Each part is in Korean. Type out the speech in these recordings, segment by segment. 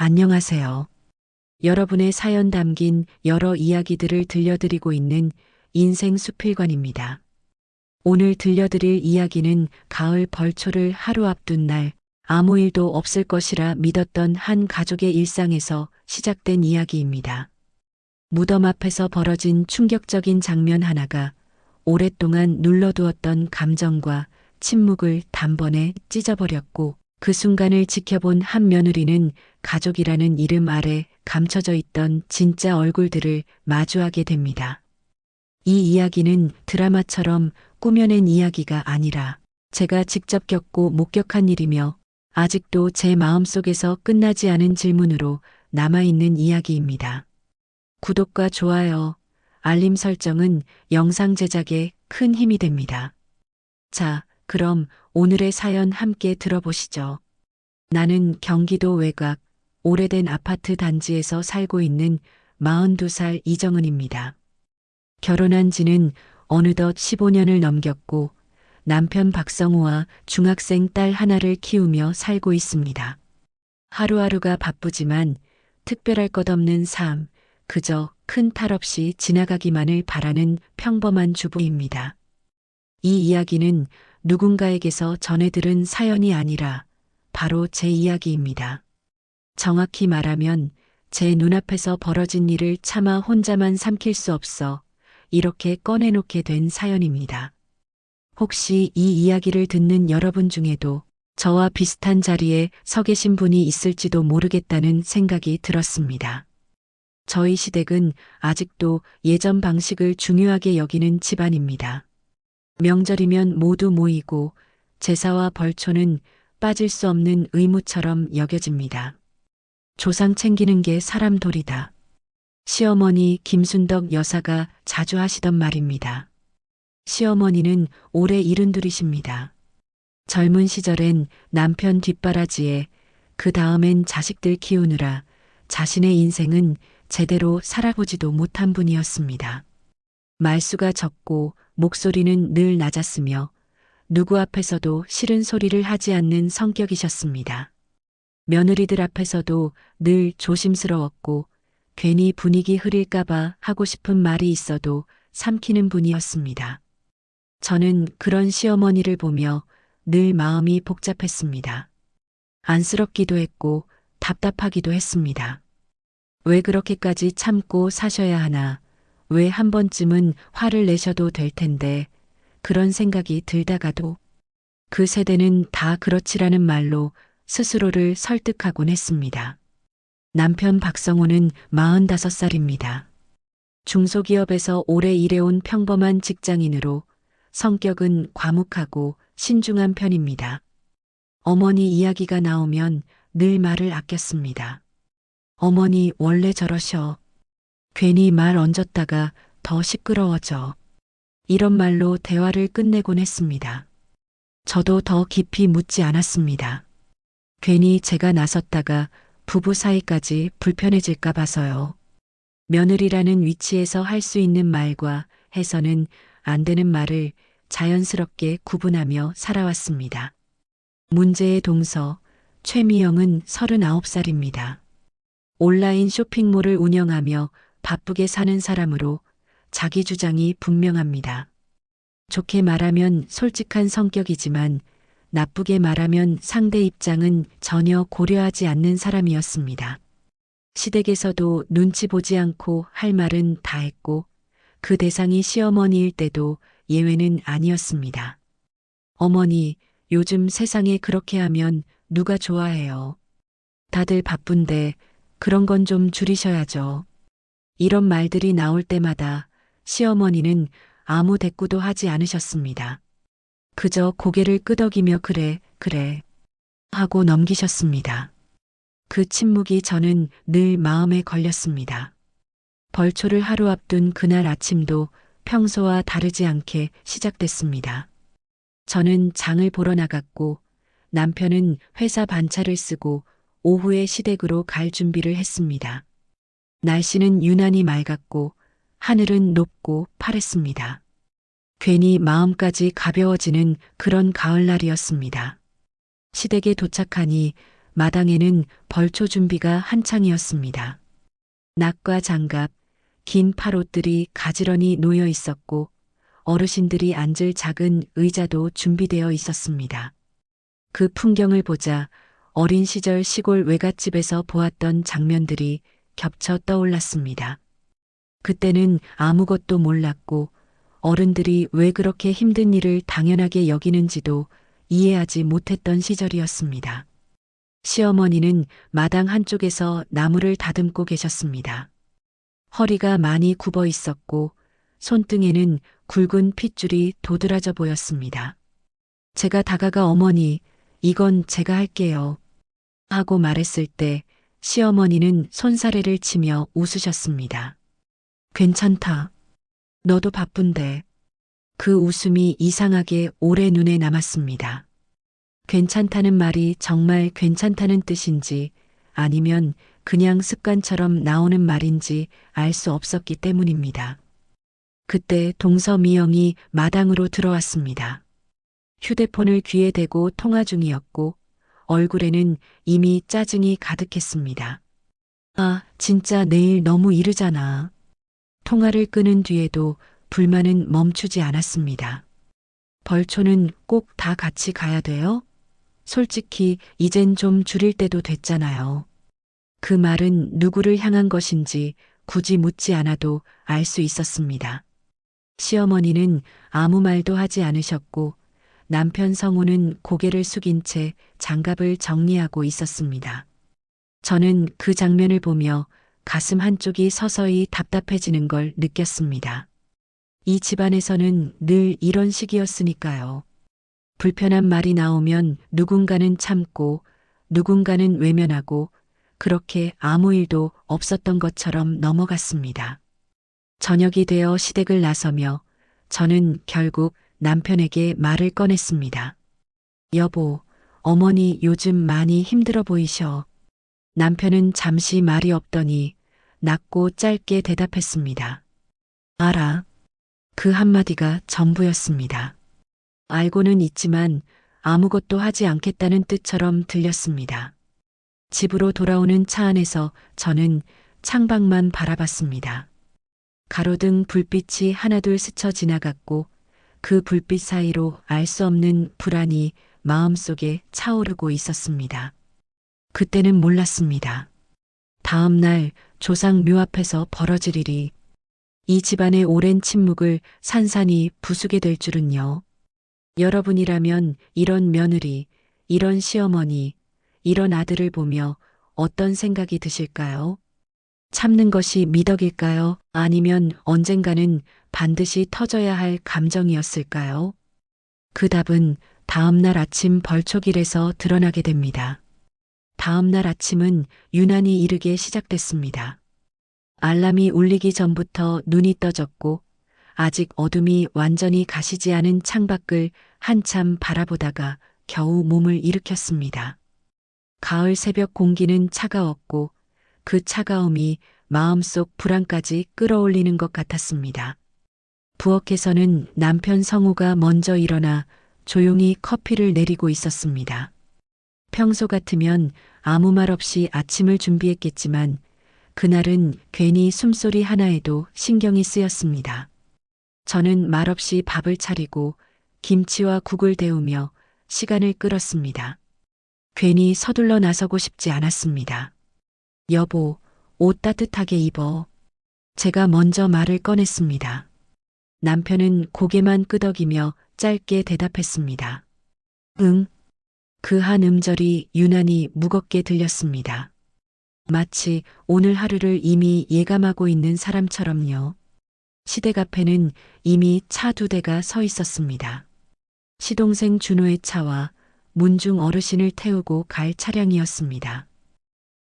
안녕하세요. 여러분의 사연 담긴 여러 이야기들을 들려드리고 있는 인생 수필관입니다. 오늘 들려드릴 이야기는 가을 벌초를 하루 앞둔 날 아무 일도 없을 것이라 믿었던 한 가족의 일상에서 시작된 이야기입니다. 무덤 앞에서 벌어진 충격적인 장면 하나가 오랫동안 눌러두었던 감정과 침묵을 단번에 찢어버렸고 그 순간을 지켜본 한 며느리는 가족이라는 이름 아래 감춰져 있던 진짜 얼굴들을 마주하게 됩니다. 이 이야기는 드라마처럼 꾸며낸 이야기가 아니라 제가 직접 겪고 목격한 일이며 아직도 제 마음속에서 끝나지 않은 질문으로 남아있는 이야기입니다. 구독과 좋아요, 알림 설정은 영상 제작에 큰 힘이 됩니다. 자, 그럼 오늘의 사연 함께 들어보시죠. 나는 경기도 외곽 오래된 아파트 단지에서 살고 있는 42살 이정은입니다. 결혼한 지는 어느덧 15년을 넘겼고 남편 박성우와 중학생 딸 하나를 키우며 살고 있습니다. 하루하루가 바쁘지만 특별할 것 없는 삶, 그저 큰 탈 없이 지나가기만을 바라는 평범한 주부입니다. 이 이야기는 누군가에게서 전해 들은 사연이 아니라 바로 제 이야기입니다. 정확히 말하면 제 눈앞에서 벌어진 일을 차마 혼자만 삼킬 수 없어 이렇게 꺼내놓게 된 사연입니다. 혹시 이 이야기를 듣는 여러분 중에도 저와 비슷한 자리에 서 계신 분이 있을지도 모르겠다는 생각이 들었습니다. 저희 시댁은 아직도 예전 방식을 중요하게 여기는 집안입니다. 명절이면 모두 모이고 제사와 벌초는 빠질 수 없는 의무처럼 여겨집니다. 조상 챙기는 게 사람 도리다. 시어머니 김순덕 여사가 자주 하시던 말입니다. 시어머니는 올해 72이십니다. 젊은 시절엔 남편 뒷바라지에 그 다음엔 자식들 키우느라 자신의 인생은 제대로 살아보지도 못한 분이었습니다. 말수가 적고 목소리는 늘 낮았으며 누구 앞에서도 싫은 소리를 하지 않는 성격이셨습니다. 며느리들 앞에서도 늘 조심스러웠고 괜히 분위기 흐릴까봐 하고 싶은 말이 있어도 삼키는 분이었습니다. 저는 그런 시어머니를 보며 늘 마음이 복잡했습니다. 안쓰럽기도 했고 답답하기도 했습니다. 왜 그렇게까지 참고 사셔야 하나? 왜 한 번쯤은 화를 내셔도 될 텐데 그런 생각이 들다가도 그 세대는 다 그렇지라는 말로 스스로를 설득하곤 했습니다. 남편 박성호는 45살입니다. 중소기업에서 오래 일해온 평범한 직장인으로 성격은 과묵하고 신중한 편입니다. 어머니 이야기가 나오면 늘 말을 아꼈습니다. 어머니 원래 저러셔. 괜히 말 얹었다가 더 시끄러워져. 이런 말로 대화를 끝내곤 했습니다. 저도 더 깊이 묻지 않았습니다. 괜히 제가 나섰다가 부부 사이까지 불편해질까 봐서요. 며느리라는 위치에서 할 수 있는 말과 해서는 안 되는 말을 자연스럽게 구분하며 살아왔습니다. 문제의 동서 최미영은 39살입니다. 온라인 쇼핑몰을 운영하며 바쁘게 사는 사람으로 자기 주장이 분명합니다. 좋게 말하면 솔직한 성격이지만 나쁘게 말하면 상대 입장은 전혀 고려하지 않는 사람이었습니다. 시댁에서도 눈치 보지 않고 할 말은 다 했고 그 대상이 시어머니일 때도 예외는 아니었습니다. 어머니, 요즘 세상에 그렇게 하면 누가 좋아해요. 다들 바쁜데 그런 건 좀 줄이셔야죠. 이런 말들이 나올 때마다 시어머니는 아무 대꾸도 하지 않으셨습니다. 그저 고개를 끄덕이며 그래 하고 넘기셨습니다. 그 침묵이 저는 늘 마음에 걸렸습니다. 벌초를 하루 앞둔 그날 아침도 평소와 다르지 않게 시작됐습니다. 저는 장을 보러 나갔고 남편은 회사 반차를 쓰고 오후에 시댁으로 갈 준비를 했습니다. 날씨는 유난히 맑았고 하늘은 높고 파랬습니다. 괜히 마음까지 가벼워지는 그런 가을날이었습니다. 시댁에 도착하니 마당에는 벌초 준비가 한창이었습니다. 낙과 장갑, 긴 팔옷들이 가지런히 놓여 있었고 어르신들이 앉을 작은 의자도 준비되어 있었습니다. 그 풍경을 보자 어린 시절 시골 외갓집에서 보았던 장면들이 겹쳐 떠올랐습니다. 그때는 아무것도 몰랐고 어른들이 왜 그렇게 힘든 일을 당연하게 여기는지도 이해하지 못했던 시절이었습니다. 시어머니는 마당 한쪽에서 나무를 다듬고 계셨습니다. 허리가 많이 굽어 있었고 손등에는 굵은 핏줄이 도드라져 보였습니다. 제가 다가가 어머니, 이건 제가 할게요. 하고 말했을 때 시어머니는 손사래를 치며 웃으셨습니다. 괜찮다. 너도 바쁜데. 그 웃음이 이상하게 오래 눈에 남았습니다. 괜찮다는 말이 정말 괜찮다는 뜻인지 아니면 그냥 습관처럼 나오는 말인지 알 수 없었기 때문입니다. 그때 동서미영이 마당으로 들어왔습니다. 휴대폰을 귀에 대고 통화 중이었고 얼굴에는 이미 짜증이 가득했습니다. 아, 진짜 내일 너무 이르잖아. 통화를 끊은 뒤에도 불만은 멈추지 않았습니다. 벌초는 꼭 다 같이 가야 돼요? 솔직히 이젠 좀 줄일 때도 됐잖아요. 그 말은 누구를 향한 것인지 굳이 묻지 않아도 알 수 있었습니다. 시어머니는 아무 말도 하지 않으셨고 남편 성우는 고개를 숙인 채 장갑을 정리하고 있었습니다. 저는 그 장면을 보며 가슴 한쪽이 서서히 답답해지는 걸 느꼈습니다. 이 집안에서는 늘 이런 식이었으니까요. 불편한 말이 나오면 누군가는 참고 누군가는 외면하고 그렇게 아무 일도 없었던 것처럼 넘어갔습니다. 저녁이 되어 시댁을 나서며 저는 결국 남편에게 말을 꺼냈습니다. 여보, 어머니 요즘 많이 힘들어 보이셔. 남편은 잠시 말이 없더니 낮고 짧게 대답했습니다. 알아. 그 한마디가 전부였습니다. 알고는 있지만 아무것도 하지 않겠다는 뜻처럼 들렸습니다. 집으로 돌아오는 차 안에서 저는 창밖만 바라봤습니다. 가로등 불빛이 하나둘 스쳐 지나갔고 그 불빛 사이로 알 수 없는 불안이 마음속에 차오르고 있었습니다. 그때는 몰랐습니다. 다음 날 조상 묘 앞에서 벌어질 일이 이 집안의 오랜 침묵을 산산이 부수게 될 줄은요. 여러분이라면 이런 며느리, 이런 시어머니, 이런 아들을 보며 어떤 생각이 드실까요? 참는 것이 미덕일까요? 아니면 언젠가는 반드시 터져야 할 감정이었을까요? 그 답은 다음 날 아침 벌초길에서 드러나게 됩니다. 다음 날 아침은 유난히 이르게 시작됐습니다. 알람이 울리기 전부터 눈이 떠졌고 아직 어둠이 완전히 가시지 않은 창밖을 한참 바라보다가 겨우 몸을 일으켰습니다. 가을 새벽 공기는 차가웠고 그 차가움이 마음속 불안까지 끌어올리는 것 같았습니다. 부엌에서는 남편 성우가 먼저 일어나 조용히 커피를 내리고 있었습니다. 평소 같으면 아무 말 없이 아침을 준비했겠지만 그날은 괜히 숨소리 하나에도 신경이 쓰였습니다. 저는 말없이 밥을 차리고 김치와 국을 데우며 시간을 끌었습니다. 괜히 서둘러 나서고 싶지 않았습니다. 여보, 옷 따뜻하게 입어. 제가 먼저 말을 꺼냈습니다. 남편은 고개만 끄덕이며 짧게 대답했습니다. 응. 그 한 음절이 유난히 무겁게 들렸습니다. 마치 오늘 하루를 이미 예감하고 있는 사람처럼요. 시댁 앞에는 이미 차 2대가 서 있었습니다. 시동생 준호의 차와 문중 어르신을 태우고 갈 차량이었습니다.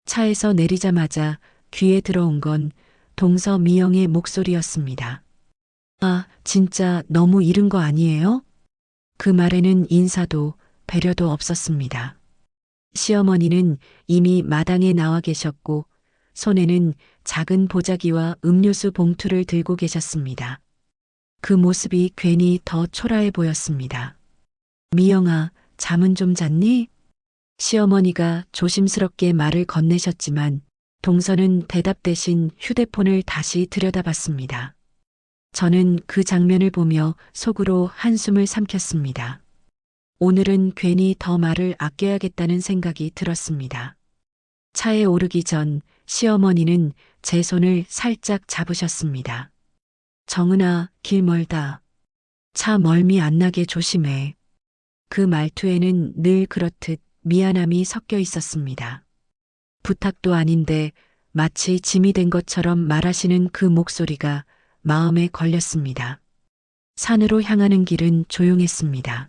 차에서 내리자마자 귀에 들어온 건 동서미영의 목소리였습니다. 아, 진짜 너무 이른 거 아니에요? 그 말에는 인사도 배려도 없었습니다. 시어머니는 이미 마당에 나와 계셨고 손에는 작은 보자기와 음료수 봉투를 들고 계셨습니다. 그 모습이 괜히 더 초라해 보였습니다. 미영아, 잠은 좀 잤니? 시어머니가 조심스럽게 말을 건네셨지만 동서는 대답 대신 휴대폰을 다시 들여다봤습니다. 저는 그 장면을 보며 속으로 한숨을 삼켰습니다. 오늘은 괜히 더 말을 아껴야겠다는 생각이 들었습니다. 차에 오르기 전 시어머니는 제 손을 살짝 잡으셨습니다. 정은아, 길 멀다. 차 멀미 안 나게 조심해. 그 말투에는 늘 그렇듯 미안함이 섞여 있었습니다. 부탁도 아닌데 마치 짐이 된 것처럼 말하시는 그 목소리가 마음에 걸렸습니다. 산으로 향하는 길은 조용했습니다.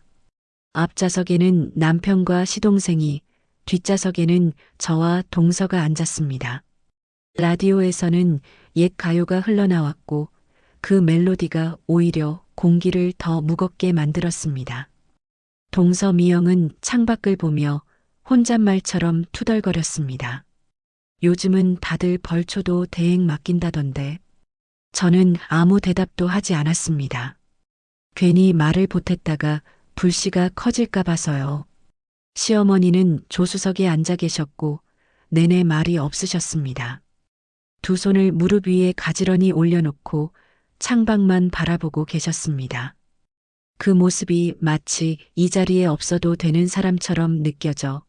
앞좌석에는 남편과 시동생이, 뒷좌석에는 저와 동서가 앉았습니다. 라디오에서는 옛 가요가 흘러나왔고 그 멜로디가 오히려 공기를 더 무겁게 만들었습니다. 동서 미영은 창밖을 보며 혼잣말처럼 투덜거렸습니다. 요즘은 다들 벌초도 대행 맡긴다던데. 저는 아무 대답도 하지 않았습니다. 괜히 말을 보탰다가 불씨가 커질까 봐서요. 시어머니는 조수석에 앉아 계셨고 내내 말이 없으셨습니다. 두 손을 무릎 위에 가지런히 올려놓고 창밖만 바라보고 계셨습니다. 그 모습이 마치 이 자리에 없어도 되는 사람처럼 느껴져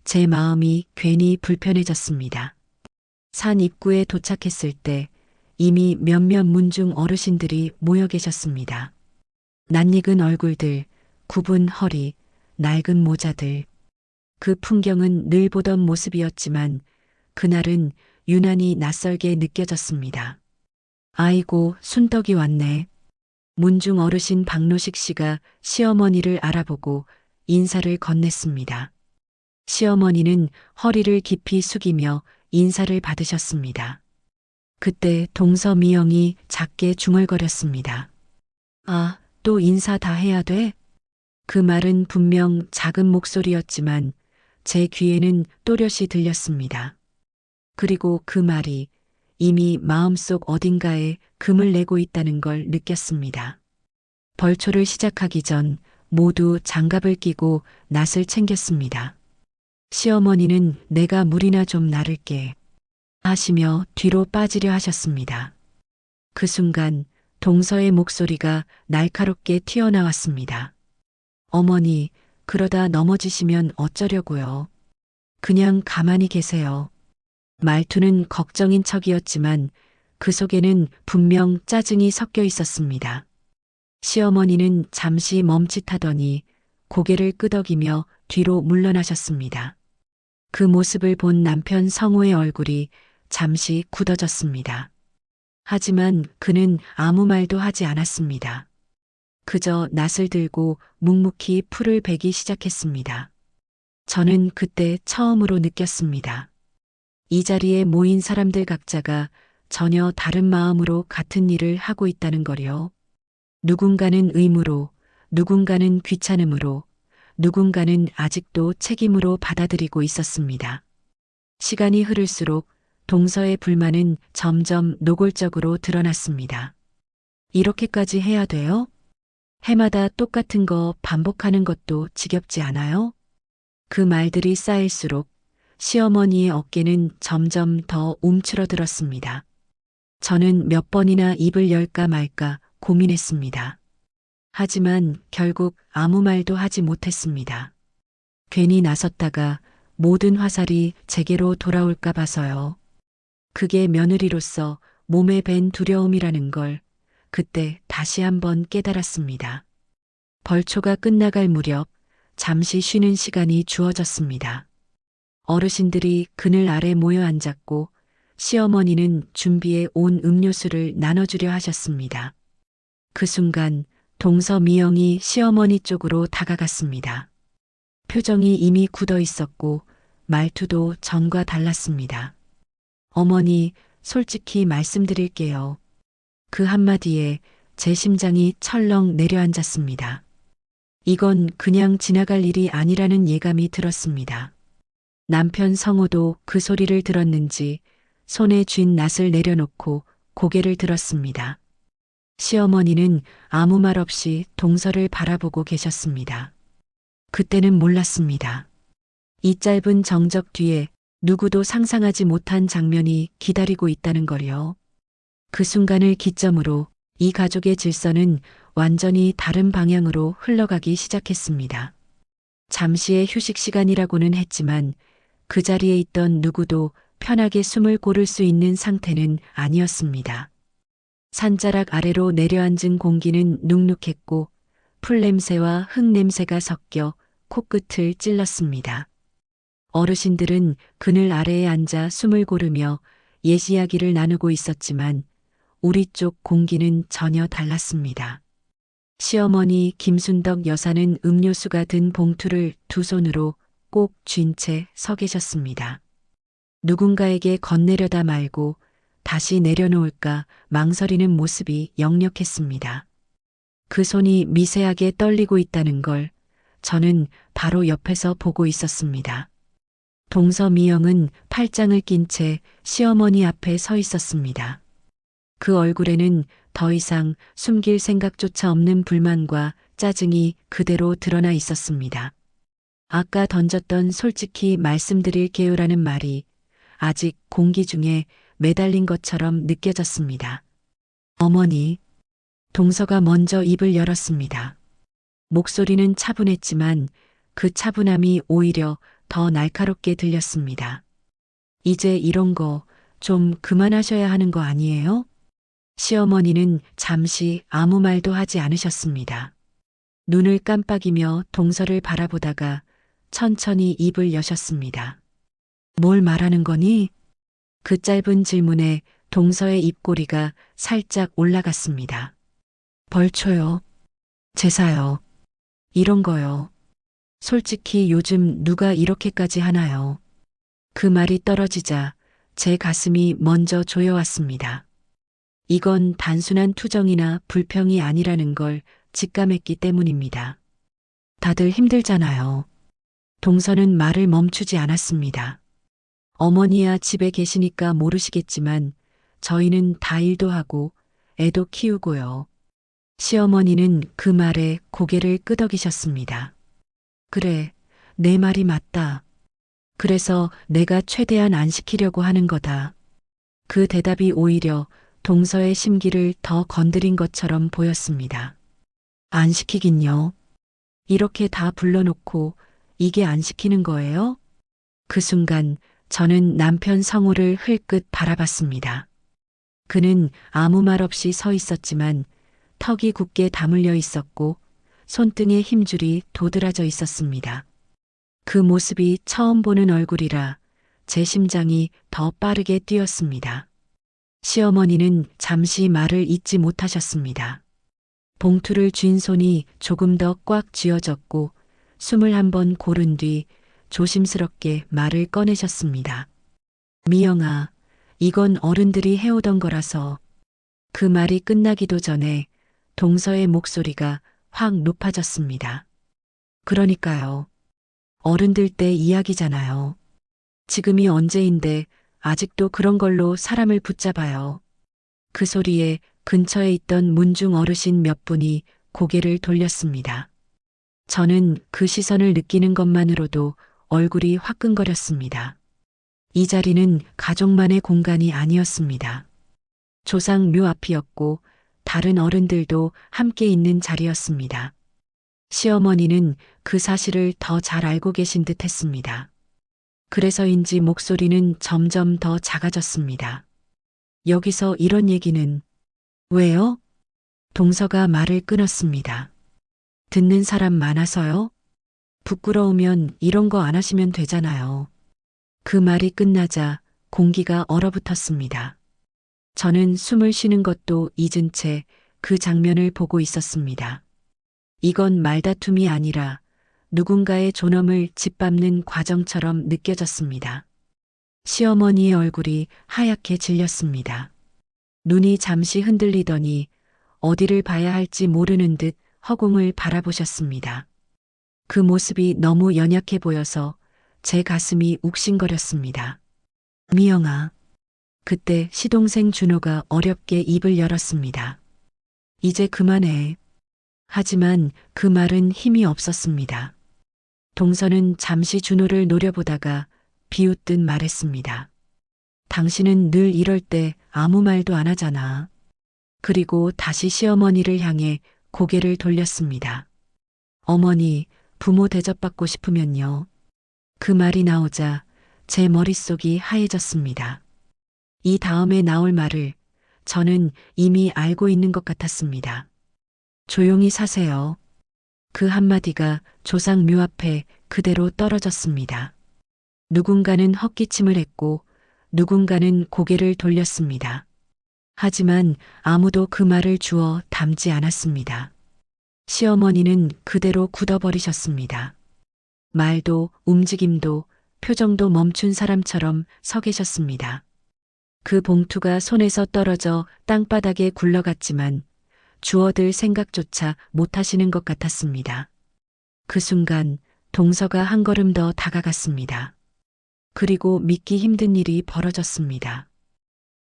제 마음이 괜히 불편해졌습니다. 산 입구에 도착했을 때 이미 몇몇 문중 어르신들이 모여 계셨습니다. 낯익은 얼굴들, 굽은 허리, 낡은 모자들. 그 풍경은 늘 보던 모습이었지만 그날은 유난히 낯설게 느껴졌습니다. 아이고, 순떡이 왔네. 문중 어르신 박노식 씨가 시어머니를 알아보고 인사를 건넸습니다. 시어머니는 허리를 깊이 숙이며 인사를 받으셨습니다. 그때 동서 미영이 작게 중얼거렸습니다. 아, 또 인사 다 해야 돼? 그 말은 분명 작은 목소리였지만 제 귀에는 또렷이 들렸습니다. 그리고 그 말이 이미 마음속 어딘가에 금을 내고 있다는 걸 느꼈습니다. 벌초를 시작하기 전 모두 장갑을 끼고 낫을 챙겼습니다. 시어머니는 내가 물이나 좀 나를게 하시며 뒤로 빠지려 하셨습니다. 그 순간 동서의 목소리가 날카롭게 튀어나왔습니다. 어머니, 그러다 넘어지시면 어쩌려고요. 그냥 가만히 계세요. 말투는 걱정인 척이었지만 그 속에는 분명 짜증이 섞여 있었습니다. 시어머니는 잠시 멈칫하더니 고개를 끄덕이며 뒤로 물러나셨습니다. 그 모습을 본 남편 성호의 얼굴이 잠시 굳어졌습니다. 하지만 그는 아무 말도 하지 않았습니다. 그저 낫을 들고 묵묵히 풀을 베기 시작했습니다. 저는 그때 처음으로 느꼈습니다. 이 자리에 모인 사람들 각자가 전혀 다른 마음으로 같은 일을 하고 있다는 거요. 누군가는 의무로, 누군가는 귀찮음으로, 누군가는 아직도 책임으로 받아들이고 있었습니다. 시간이 흐를수록 동서의 불만은 점점 노골적으로 드러났습니다. 이렇게까지 해야 돼요? 해마다 똑같은 거 반복하는 것도 지겹지 않아요? 그 말들이 쌓일수록 시어머니의 어깨는 점점 더 움츠러들었습니다. 저는 몇 번이나 입을 열까 말까 고민했습니다. 하지만 결국 아무 말도 하지 못했습니다. 괜히 나섰다가 모든 화살이 제게로 돌아올까 봐서요. 그게 며느리로서 몸에 밴 두려움이라는 걸 그때 다시 한번 깨달았습니다. 벌초가 끝나갈 무렵 잠시 쉬는 시간이 주어졌습니다. 어르신들이 그늘 아래 모여 앉았고 시어머니는 준비해 온 음료수를 나눠주려 하셨습니다. 그 순간 동서 미영이 시어머니 쪽으로 다가갔습니다. 표정이 이미 굳어 있었고 말투도 전과 달랐습니다. 어머니, 솔직히 말씀드릴게요. 그 한마디에 제 심장이 철렁 내려앉았습니다. 이건 그냥 지나갈 일이 아니라는 예감이 들었습니다. 남편 성호도 그 소리를 들었는지 손에 쥔 낫을 내려놓고 고개를 들었습니다. 시어머니는 아무 말 없이 동서를 바라보고 계셨습니다. 그때는 몰랐습니다. 이 짧은 정적 뒤에 누구도 상상하지 못한 장면이 기다리고 있다는 걸요. 그 순간을 기점으로 이 가족의 질서는 완전히 다른 방향으로 흘러가기 시작했습니다. 잠시의 휴식 시간이라고는 했지만 그 자리에 있던 누구도 편하게 숨을 고를 수 있는 상태는 아니었습니다. 산자락 아래로 내려앉은 공기는 눅눅했고 풀 냄새와 흙 냄새가 섞여 코끝을 찔렀습니다. 어르신들은 그늘 아래에 앉아 숨을 고르며 옛 이야기를 나누고 있었지만 우리 쪽 공기는 전혀 달랐습니다. 시어머니 김순덕 여사는 음료수가 든 봉투를 두 손으로 꼭 쥔 채 서 계셨습니다. 누군가에게 건네려다 말고 다시 내려놓을까 망설이는 모습이 역력했습니다. 그 손이 미세하게 떨리고 있다는 걸 저는 바로 옆에서 보고 있었습니다. 동서미영은 팔짱을 낀 채 시어머니 앞에 서 있었습니다. 그 얼굴에는 더 이상 숨길 생각조차 없는 불만과 짜증이 그대로 드러나 있었습니다. 아까 던졌던 솔직히 말씀드릴게요라는 말이 아직 공기 중에 매달린 것처럼 느껴졌습니다. 어머니, 동서가 먼저 입을 열었습니다. 목소리는 차분했지만 그 차분함이 오히려 더 날카롭게 들렸습니다. 이제 이런 거 좀 그만하셔야 하는 거 아니에요? 시어머니는 잠시 아무 말도 하지 않으셨습니다. 눈을 깜빡이며 동서를 바라보다가 천천히 입을 여셨습니다. 뭘 말하는 거니? 그 짧은 질문에 동서의 입꼬리가 살짝 올라갔습니다. 벌초요. 제사요. 이런 거요. 솔직히 요즘 누가 이렇게까지 하나요? 그 말이 떨어지자 제 가슴이 먼저 조여왔습니다. 이건 단순한 투정이나 불평이 아니라는 걸 직감했기 때문입니다. 다들 힘들잖아요. 동서는 말을 멈추지 않았습니다. 어머니야 집에 계시니까 모르시겠지만 저희는 다 일도 하고 애도 키우고요. 시어머니는 그 말에 고개를 끄덕이셨습니다. 그래, 내 말이 맞다. 그래서 내가 최대한 안 시키려고 하는 거다. 그 대답이 오히려 동서의 심기를 더 건드린 것처럼 보였습니다. 안 시키긴요. 이렇게 다 불러놓고 이게 안 시키는 거예요? 그 순간 저는 남편 성우를 흘끗 바라봤습니다. 그는 아무 말 없이 서 있었지만 턱이 굳게 다물려 있었고 손등에 힘줄이 도드라져 있었습니다. 그 모습이 처음 보는 얼굴이라 제 심장이 더 빠르게 뛰었습니다. 시어머니는 잠시 말을 잇지 못하셨습니다. 봉투를 쥔 손이 조금 더 꽉 쥐어졌고 숨을 한번 고른 뒤 조심스럽게 말을 꺼내셨습니다. 미영아, 이건 어른들이 해오던 거라서. 그 말이 끝나기도 전에 동서의 목소리가 확 높아졌습니다. 그러니까요. 어른들 때 이야기잖아요. 지금이 언제인데 아직도 그런 걸로 사람을 붙잡아요. 그 소리에 근처에 있던 문중 어르신 몇 분이 고개를 돌렸습니다. 저는 그 시선을 느끼는 것만으로도 얼굴이 화끈거렸습니다. 이 자리는 가족만의 공간이 아니었습니다. 조상 묘 앞이었고 다른 어른들도 함께 있는 자리였습니다. 시어머니는 그 사실을 더 잘 알고 계신 듯 했습니다. 그래서인지 목소리는 점점 더 작아졌습니다. 여기서 이런 얘기는 왜요? 동서가 말을 끊었습니다. 듣는 사람 많아서요? 부끄러우면 이런 거 안 하시면 되잖아요. 그 말이 끝나자 공기가 얼어붙었습니다. 저는 숨을 쉬는 것도 잊은 채 그 장면을 보고 있었습니다. 이건 말다툼이 아니라 누군가의 존엄을 짓밟는 과정처럼 느껴졌습니다. 시어머니의 얼굴이 하얗게 질렸습니다. 눈이 잠시 흔들리더니 어디를 봐야 할지 모르는 듯 허공을 바라보셨습니다. 그 모습이 너무 연약해 보여서 제 가슴이 욱신거렸습니다. 미영아. 그때 시동생 준호가 어렵게 입을 열었습니다. 이제 그만해. 하지만 그 말은 힘이 없었습니다. 동서는 잠시 준호를 노려보다가 비웃듯 말했습니다. 당신은 늘 이럴 때 아무 말도 안 하잖아. 그리고 다시 시어머니를 향해 고개를 돌렸습니다. 어머니, 부모 대접받고 싶으면요. 그 말이 나오자 제 머릿속이 하얘졌습니다. 이 다음에 나올 말을 저는 이미 알고 있는 것 같았습니다. 조용히 사세요. 그 한마디가 조상묘 앞에 그대로 떨어졌습니다. 누군가는 헛기침을 했고 누군가는 고개를 돌렸습니다. 하지만 아무도 그 말을 주워 담지 않았습니다. 시어머니는 그대로 굳어버리셨습니다. 말도 움직임도 표정도 멈춘 사람처럼 서 계셨습니다. 그 봉투가 손에서 떨어져 땅바닥에 굴러갔지만 주워들 생각조차 못하시는 것 같았습니다. 그 순간 동서가 한 걸음 더 다가갔습니다. 그리고 믿기 힘든 일이 벌어졌습니다.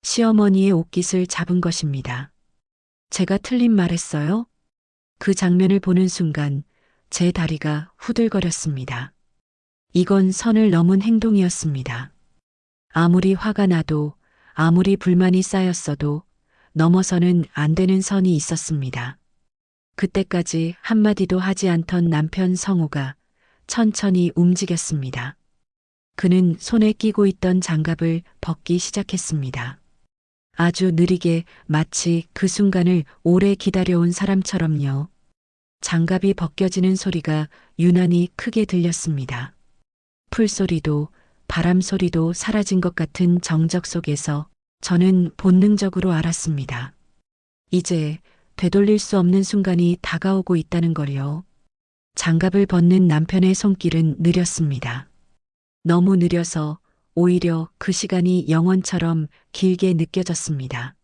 시어머니의 옷깃을 잡은 것입니다. 제가 틀린 말했어요? 그 장면을 보는 순간 제 다리가 후들거렸습니다. 이건 선을 넘은 행동이었습니다. 아무리 화가 나도 아무리 불만이 쌓였어도 넘어서는 안 되는 선이 있었습니다. 그때까지 한마디도 하지 않던 남편 성호가 천천히 움직였습니다. 그는 손에 끼고 있던 장갑을 벗기 시작했습니다. 아주 느리게 마치 그 순간을 오래 기다려온 사람처럼요. 장갑이 벗겨지는 소리가 유난히 크게 들렸습니다. 풀소리도 바람 소리도 사라진 것 같은 정적 속에서 저는 본능적으로 알았습니다. 이제 되돌릴 수 없는 순간이 다가오고 있다는 걸요. 장갑을 벗는 남편의 손길은 느렸습니다. 너무 느려서 오히려 그 시간이 영원처럼 길게 느껴졌습니다.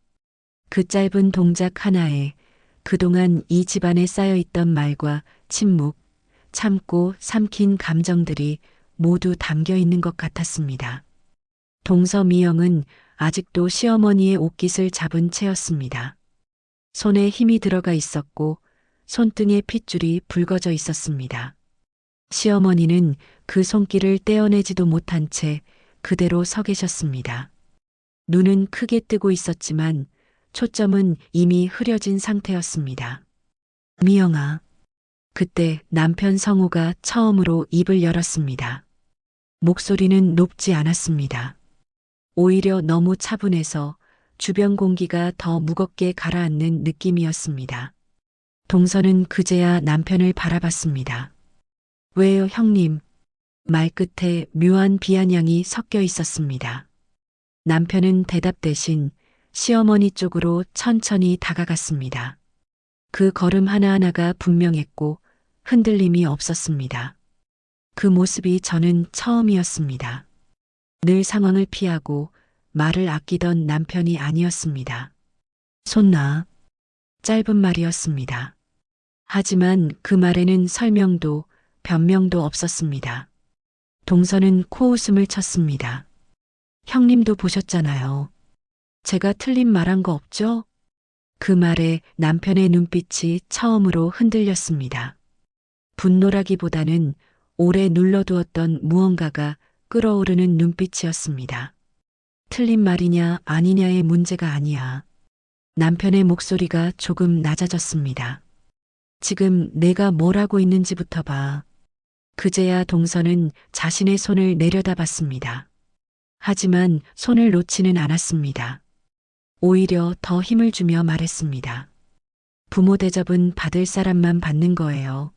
그 짧은 동작 하나에 그동안 이 집안에 쌓여있던 말과 침묵, 참고 삼킨 감정들이 모두 담겨 있는 것 같았습니다. 동서미영은 아직도 시어머니의 옷깃을 잡은 채였습니다. 손에 힘이 들어가 있었고 손등에 핏줄이 붉어져 있었습니다. 시어머니는 그 손길을 떼어내지도 못한 채 그대로 서 계셨습니다. 눈은 크게 뜨고 있었지만 초점은 이미 흐려진 상태였습니다. 미영아. 그때 남편 성우가 처음으로 입을 열었습니다. 목소리는 높지 않았습니다. 오히려 너무 차분해서 주변 공기가 더 무겁게 가라앉는 느낌이었습니다. 동서는 그제야 남편을 바라봤습니다. 왜요, 형님? 말끝에 묘한 비아냥이 섞여 있었습니다. 남편은 대답 대신 시어머니 쪽으로 천천히 다가갔습니다. 그 걸음 하나하나가 분명했고 흔들림이 없었습니다. 그 모습이 저는 처음이었습니다. 늘 상황을 피하고 말을 아끼던 남편이 아니었습니다. 손 놔. 짧은 말이었습니다. 하지만 그 말에는 설명도 변명도 없었습니다. 동서는 코웃음을 쳤습니다. 형님도 보셨잖아요. 제가 틀린 말한 거 없죠? 그 말에 남편의 눈빛이 처음으로 흔들렸습니다. 분노라기보다는 오래 눌러두었던 무언가가 끓어오르는 눈빛이었습니다. 틀린 말이냐 아니냐의 문제가 아니야. 남편의 목소리가 조금 낮아졌습니다. 지금 내가 뭘 하고 있는지부터 봐. 그제야 동서는 자신의 손을 내려다봤습니다. 하지만 손을 놓지는 않았습니다. 오히려 더 힘을 주며 말했습니다. 부모 대접은 받을 사람만 받는 거예요.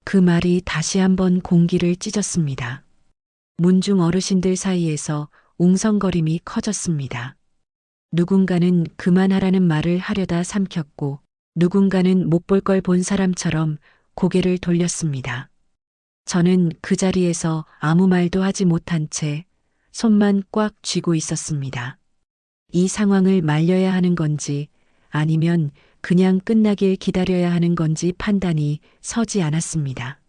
그 말이 다시 한번 공기를 찢었습니다. 문중 어르신들 사이에서 웅성거림이 커졌습니다. 누군가는 그만하라는 말을 하려다 삼켰고 누군가는 못 볼 걸 본 사람처럼 고개를 돌렸습니다. 저는 그 자리에서 아무 말도 하지 못한 채 손만 꽉 쥐고 있었습니다. 이 상황을 말려야 하는 건지 아니면 그냥 끝나길 기다려야 하는 건지 판단이 서지 않았습니다.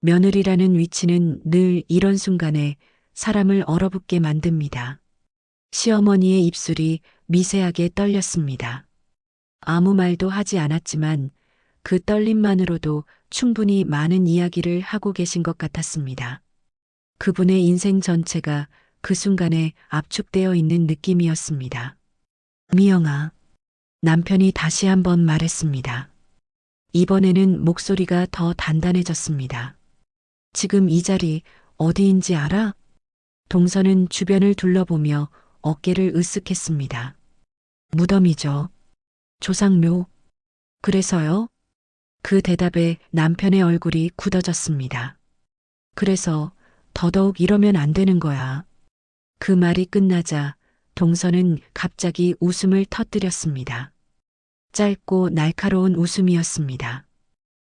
며느리라는 위치는 늘 이런 순간에 사람을 얼어붙게 만듭니다. 시어머니의 입술이 미세하게 떨렸습니다. 아무 말도 하지 않았지만 그 떨림만으로도 충분히 많은 이야기를 하고 계신 것 같았습니다. 그분의 인생 전체가 그 순간에 압축되어 있는 느낌이었습니다. 미영아, 남편이 다시 한번 말했습니다. 이번에는 목소리가 더 단단해졌습니다. 지금 이 자리 어디인지 알아? 동서는 주변을 둘러보며 어깨를 으쓱했습니다. 무덤이죠. 조상묘. 그래서요? 그 대답에 남편의 얼굴이 굳어졌습니다. 그래서 더더욱 이러면 안 되는 거야. 그 말이 끝나자 동서는 갑자기 웃음을 터뜨렸습니다. 짧고 날카로운 웃음이었습니다.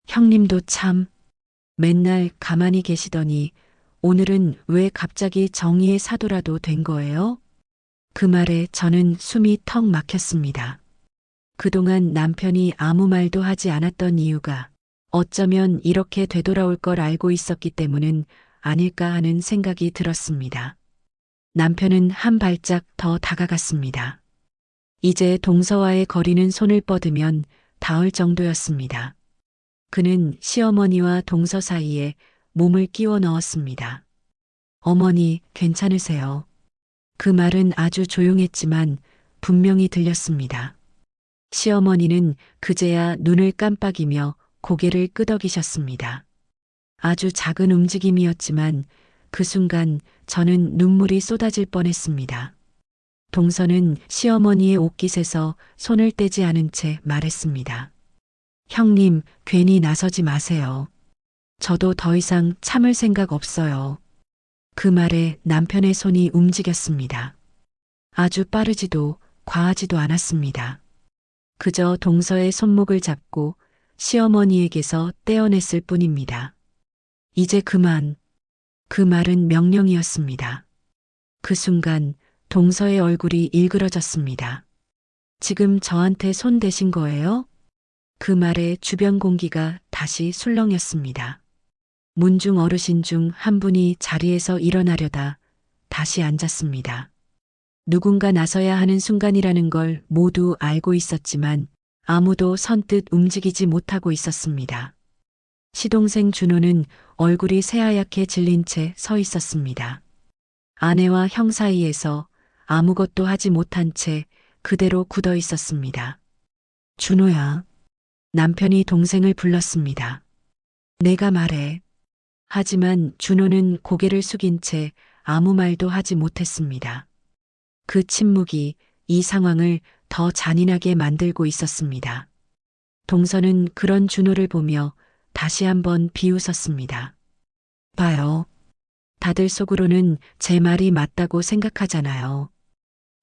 형님도 참 맨날 가만히 계시더니 오늘은 왜 갑자기 정의의 사도라도 된 거예요? 그 말에 저는 숨이 턱 막혔습니다. 그동안 남편이 아무 말도 하지 않았던 이유가 어쩌면 이렇게 되돌아올 걸 알고 있었기 때문은 아닐까 하는 생각이 들었습니다. 남편은 한 발짝 더 다가갔습니다. 이제 동서와의 거리는 손을 뻗으면 닿을 정도였습니다. 그는 시어머니와 동서 사이에 몸을 끼워 넣었습니다. 어머니, 괜찮으세요? 그 말은 아주 조용했지만 분명히 들렸습니다. 시어머니는 그제야 눈을 깜빡이며 고개를 끄덕이셨습니다. 아주 작은 움직임이었지만 그 순간 저는 눈물이 쏟아질 뻔했습니다. 동서는 시어머니의 옷깃에서 손을 떼지 않은 채 말했습니다. 형님, 괜히 나서지 마세요. 저도 더 이상 참을 생각 없어요. 그 말에 남편의 손이 움직였습니다. 아주 빠르지도 과하지도 않았습니다. 그저 동서의 손목을 잡고 시어머니에게서 떼어냈을 뿐입니다. 이제 그만. 그 말은 명령이었습니다. 그 순간 동서의 얼굴이 일그러졌습니다. 지금 저한테 손 대신 거예요? 그 말에 주변 공기가 다시 술렁였습니다. 문중 어르신 중 한 분이 자리에서 일어나려다 다시 앉았습니다. 누군가 나서야 하는 순간이라는 걸 모두 알고 있었지만 아무도 선뜻 움직이지 못하고 있었습니다. 시동생 준호는 얼굴이 새하얗게 질린 채 서 있었습니다. 아내와 형 사이에서 아무것도 하지 못한 채 그대로 굳어 있었습니다. 준호야. 남편이 동생을 불렀습니다. 내가 말해. 하지만 준호는 고개를 숙인 채 아무 말도 하지 못했습니다. 그 침묵이 이 상황을 더 잔인하게 만들고 있었습니다. 동서는 그런 준호를 보며 다시 한번 비웃었습니다. 봐요. 다들 속으로는 제 말이 맞다고 생각하잖아요.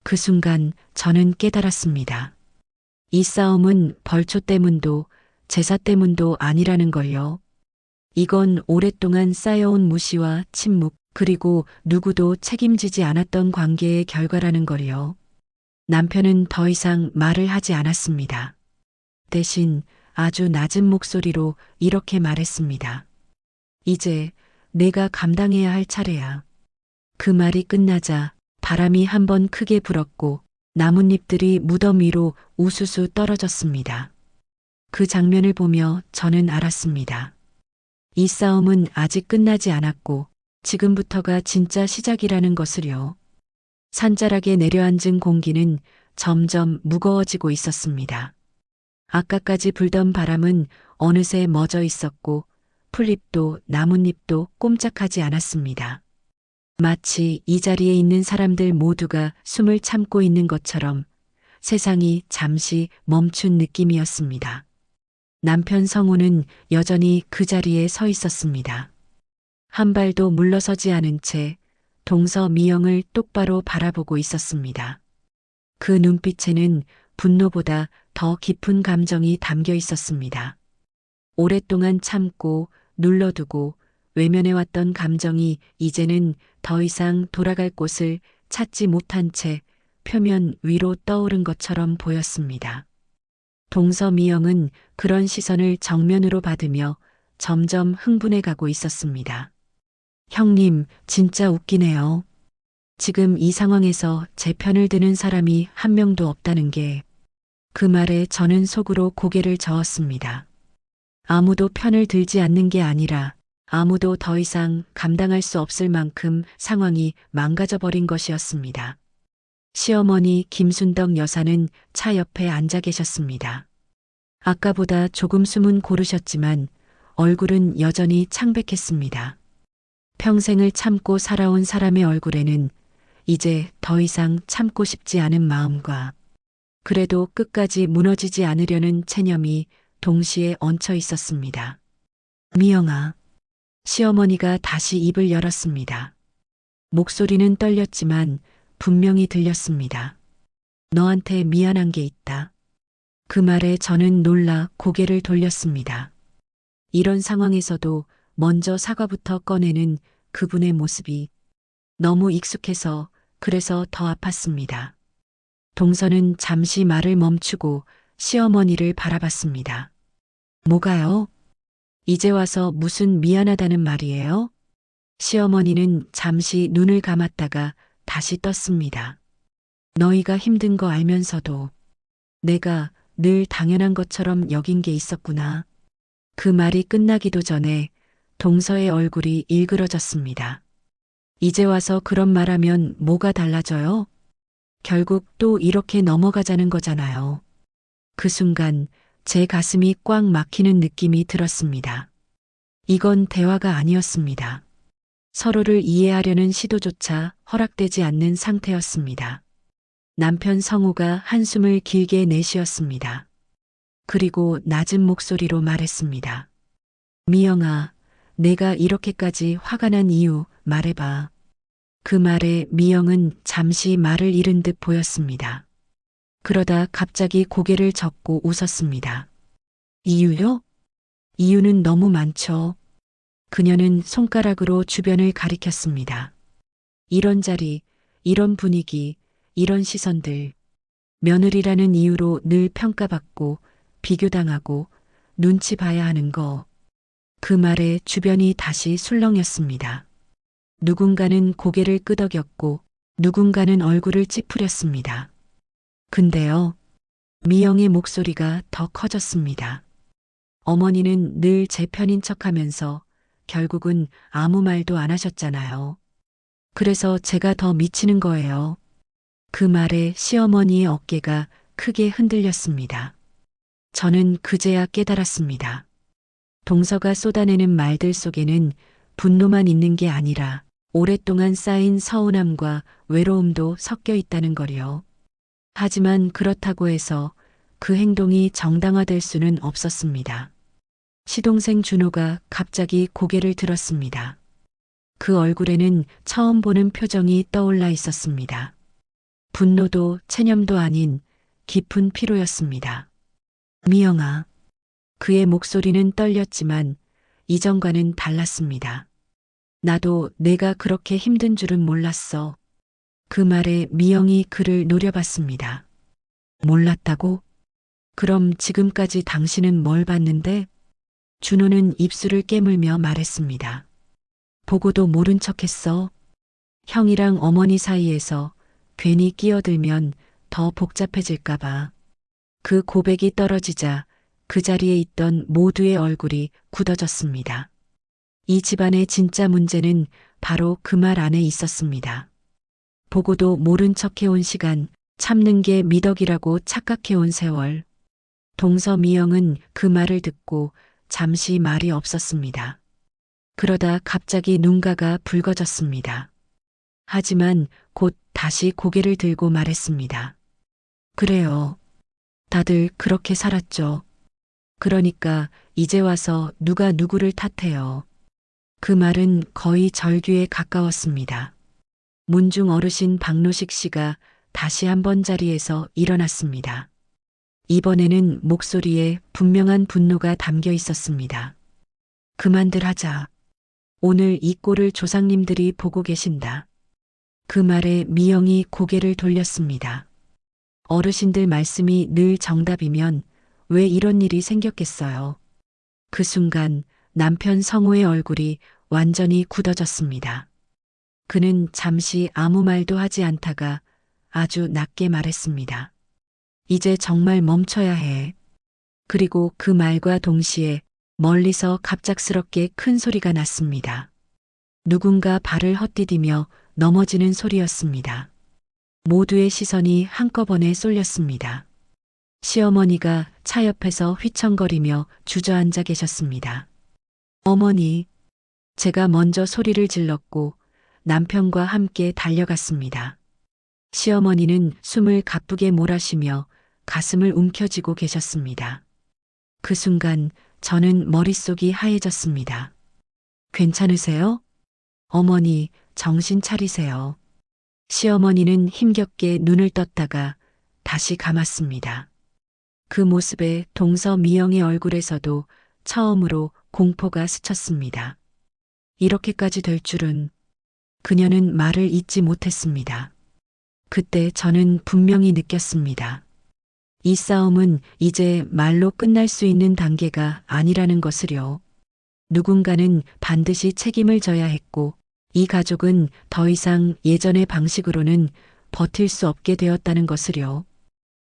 그 순간 저는 깨달았습니다. 이 싸움은 벌초 때문도 제사 때문도 아니라는 걸요. 이건 오랫동안 쌓여온 무시와 침묵 그리고 누구도 책임지지 않았던 관계의 결과라는 걸요. 남편은 더 이상 말을 하지 않았습니다. 대신 아주 낮은 목소리로 이렇게 말했습니다. 이제 내가 감당해야 할 차례야. 그 말이 끝나자 바람이 한번 크게 불었고 나뭇잎들이 무덤 위로 우수수 떨어졌습니다. 그 장면을 보며 저는 알았습니다. 이 싸움은 아직 끝나지 않았고 지금부터가 진짜 시작이라는 것을요. 산자락에 내려앉은 공기는 점점 무거워지고 있었습니다. 아까까지 불던 바람은 어느새 멎어 있었고 풀잎도 나뭇잎도 꼼짝하지 않았습니다. 마치 이 자리에 있는 사람들 모두가 숨을 참고 있는 것처럼 세상이 잠시 멈춘 느낌이었습니다. 남편 성우는 여전히 그 자리에 서 있었습니다. 한 발도 물러서지 않은 채 동서 미영을 똑바로 바라보고 있었습니다. 그 눈빛에는 분노보다 더 깊은 감정이 담겨 있었습니다. 오랫동안 참고 눌러두고 외면해왔던 감정이 이제는 더 이상 돌아갈 곳을 찾지 못한 채 표면 위로 떠오른 것처럼 보였습니다. 동서 미영은 그런 시선을 정면으로 받으며 점점 흥분해 가고 있었습니다. 형님, 진짜 웃기네요. 지금 이 상황에서 제 편을 드는 사람이 한 명도 없다는 게. 그 말에 저는 속으로 고개를 저었습니다. 아무도 편을 들지 않는 게 아니라 아무도 더 이상 감당할 수 없을 만큼 상황이 망가져 버린 것이었습니다. 시어머니 김순덕 여사는 차 옆에 앉아 계셨습니다. 아까보다 조금 숨은 고르셨지만 얼굴은 여전히 창백했습니다. 평생을 참고 살아온 사람의 얼굴에는 이제 더 이상 참고 싶지 않은 마음과 그래도 끝까지 무너지지 않으려는 체념이 동시에 얹혀 있었습니다. 미영아, 시어머니가 다시 입을 열었습니다. 목소리는 떨렸지만 분명히 들렸습니다. 너한테 미안한 게 있다. 그 말에 저는 놀라 고개를 돌렸습니다. 이런 상황에서도 먼저 사과부터 꺼내는 그분의 모습이 너무 익숙해서 그래서 더 아팠습니다. 동서는 잠시 말을 멈추고 시어머니를 바라봤습니다. 뭐가요? 이제 와서 무슨 미안하다는 말이에요? 시어머니는 잠시 눈을 감았다가 다시 떴습니다. 너희가 힘든 거 알면서도 내가 늘 당연한 것처럼 여긴 게 있었구나. 그 말이 끝나기도 전에 동서의 얼굴이 일그러졌습니다. 이제 와서 그런 말하면 뭐가 달라져요? 결국 또 이렇게 넘어가자는 거잖아요. 그 순간 제 가슴이 꽉 막히는 느낌이 들었습니다. 이건 대화가 아니었습니다. 서로를 이해하려는 시도조차 허락되지 않는 상태였습니다. 남편 성우가 한숨을 길게 내쉬었습니다. 그리고 낮은 목소리로 말했습니다. 미영아, 내가 이렇게까지 화가 난 이유 말해봐. 그 말에 미영은 잠시 말을 잃은 듯 보였습니다. 그러다 갑자기 고개를 젓고 웃었습니다. 이유요? 이유는 너무 많죠. 그녀는 손가락으로 주변을 가리켰습니다. 이런 자리, 이런 분위기, 이런 시선들. 며느리라는 이유로 늘 평가받고 비교당하고 눈치 봐야 하는 거. 그 말에 주변이 다시 술렁였습니다. 누군가는 고개를 끄덕였고 누군가는 얼굴을 찌푸렸습니다. 근데요, 미영의 목소리가 더 커졌습니다. 어머니는 늘 제 편인 척하면서 결국은 아무 말도 안 하셨잖아요. 그래서 제가 더 미치는 거예요. 그 말에 시어머니의 어깨가 크게 흔들렸습니다. 저는 그제야 깨달았습니다. 동서가 쏟아내는 말들 속에는 분노만 있는 게 아니라 오랫동안 쌓인 서운함과 외로움도 섞여 있다는 거요. 하지만 그렇다고 해서 그 행동이 정당화될 수는 없었습니다. 시동생 준호가 갑자기 고개를 들었습니다. 그 얼굴에는 처음 보는 표정이 떠올라 있었습니다. 분노도 체념도 아닌 깊은 피로였습니다. 미영아. 그의 목소리는 떨렸지만 이전과는 달랐습니다. 나도 내가 그렇게 힘든 줄은 몰랐어. 그 말에 미영이 그를 노려봤습니다. 몰랐다고? 그럼 지금까지 당신은 뭘 봤는데? 준호는 입술을 깨물며 말했습니다. 보고도 모른 척했어. 형이랑 어머니 사이에서 괜히 끼어들면 더 복잡해질까봐. 그 고백이 떨어지자 그 자리에 있던 모두의 얼굴이 굳어졌습니다. 이 집안의 진짜 문제는 바로 그 말 안에 있었습니다. 보고도 모른 척해온 시간, 참는 게 미덕이라고 착각해온 세월. 동서 미영은 그 말을 듣고 잠시 말이 없었습니다. 그러다 갑자기 눈가가 붉어졌습니다. 하지만 곧 다시 고개를 들고 말했습니다. 그래요. 다들 그렇게 살았죠. 그러니까 이제 와서 누가 누구를 탓해요. 그 말은 거의 절규에 가까웠습니다. 문중 어르신 박노식 씨가 다시 한번 자리에서 일어났습니다. 이번에는 목소리에 분명한 분노가 담겨 있었습니다. 그만들 하자. 오늘 이 꼴을 조상님들이 보고 계신다. 그 말에 미영이 고개를 돌렸습니다. 어르신들 말씀이 늘 정답이면 왜 이런 일이 생겼겠어요. 그 순간 남편 성우의 얼굴이 완전히 굳어졌습니다. 그는 잠시 아무 말도 하지 않다가 아주 낮게 말했습니다. 이제 정말 멈춰야 해. 그리고 그 말과 동시에 멀리서 갑작스럽게 큰 소리가 났습니다. 누군가 발을 헛디디며 넘어지는 소리였습니다. 모두의 시선이 한꺼번에 쏠렸습니다. 시어머니가 차 옆에서 휘청거리며 주저앉아 계셨습니다. 어머니, 제가 먼저 소리를 질렀고 남편과 함께 달려갔습니다. 시어머니는 숨을 가쁘게 몰아쉬며 가슴을 움켜쥐고 계셨습니다. 그 순간 저는 머릿속이 하얘졌습니다. 괜찮으세요? 어머니, 정신 차리세요. 시어머니는 힘겹게 눈을 떴다가 다시 감았습니다. 그 모습에 동서미영의 얼굴에서도 처음으로 공포가 스쳤습니다. 이렇게까지 될 줄은. 그녀는 말을 잇지 못했습니다. 그때 저는 분명히 느꼈습니다. 이 싸움은 이제 말로 끝날 수 있는 단계가 아니라는 것을요. 누군가는 반드시 책임을 져야 했고, 이 가족은 더 이상 예전의 방식으로는 버틸 수 없게 되었다는 것을요.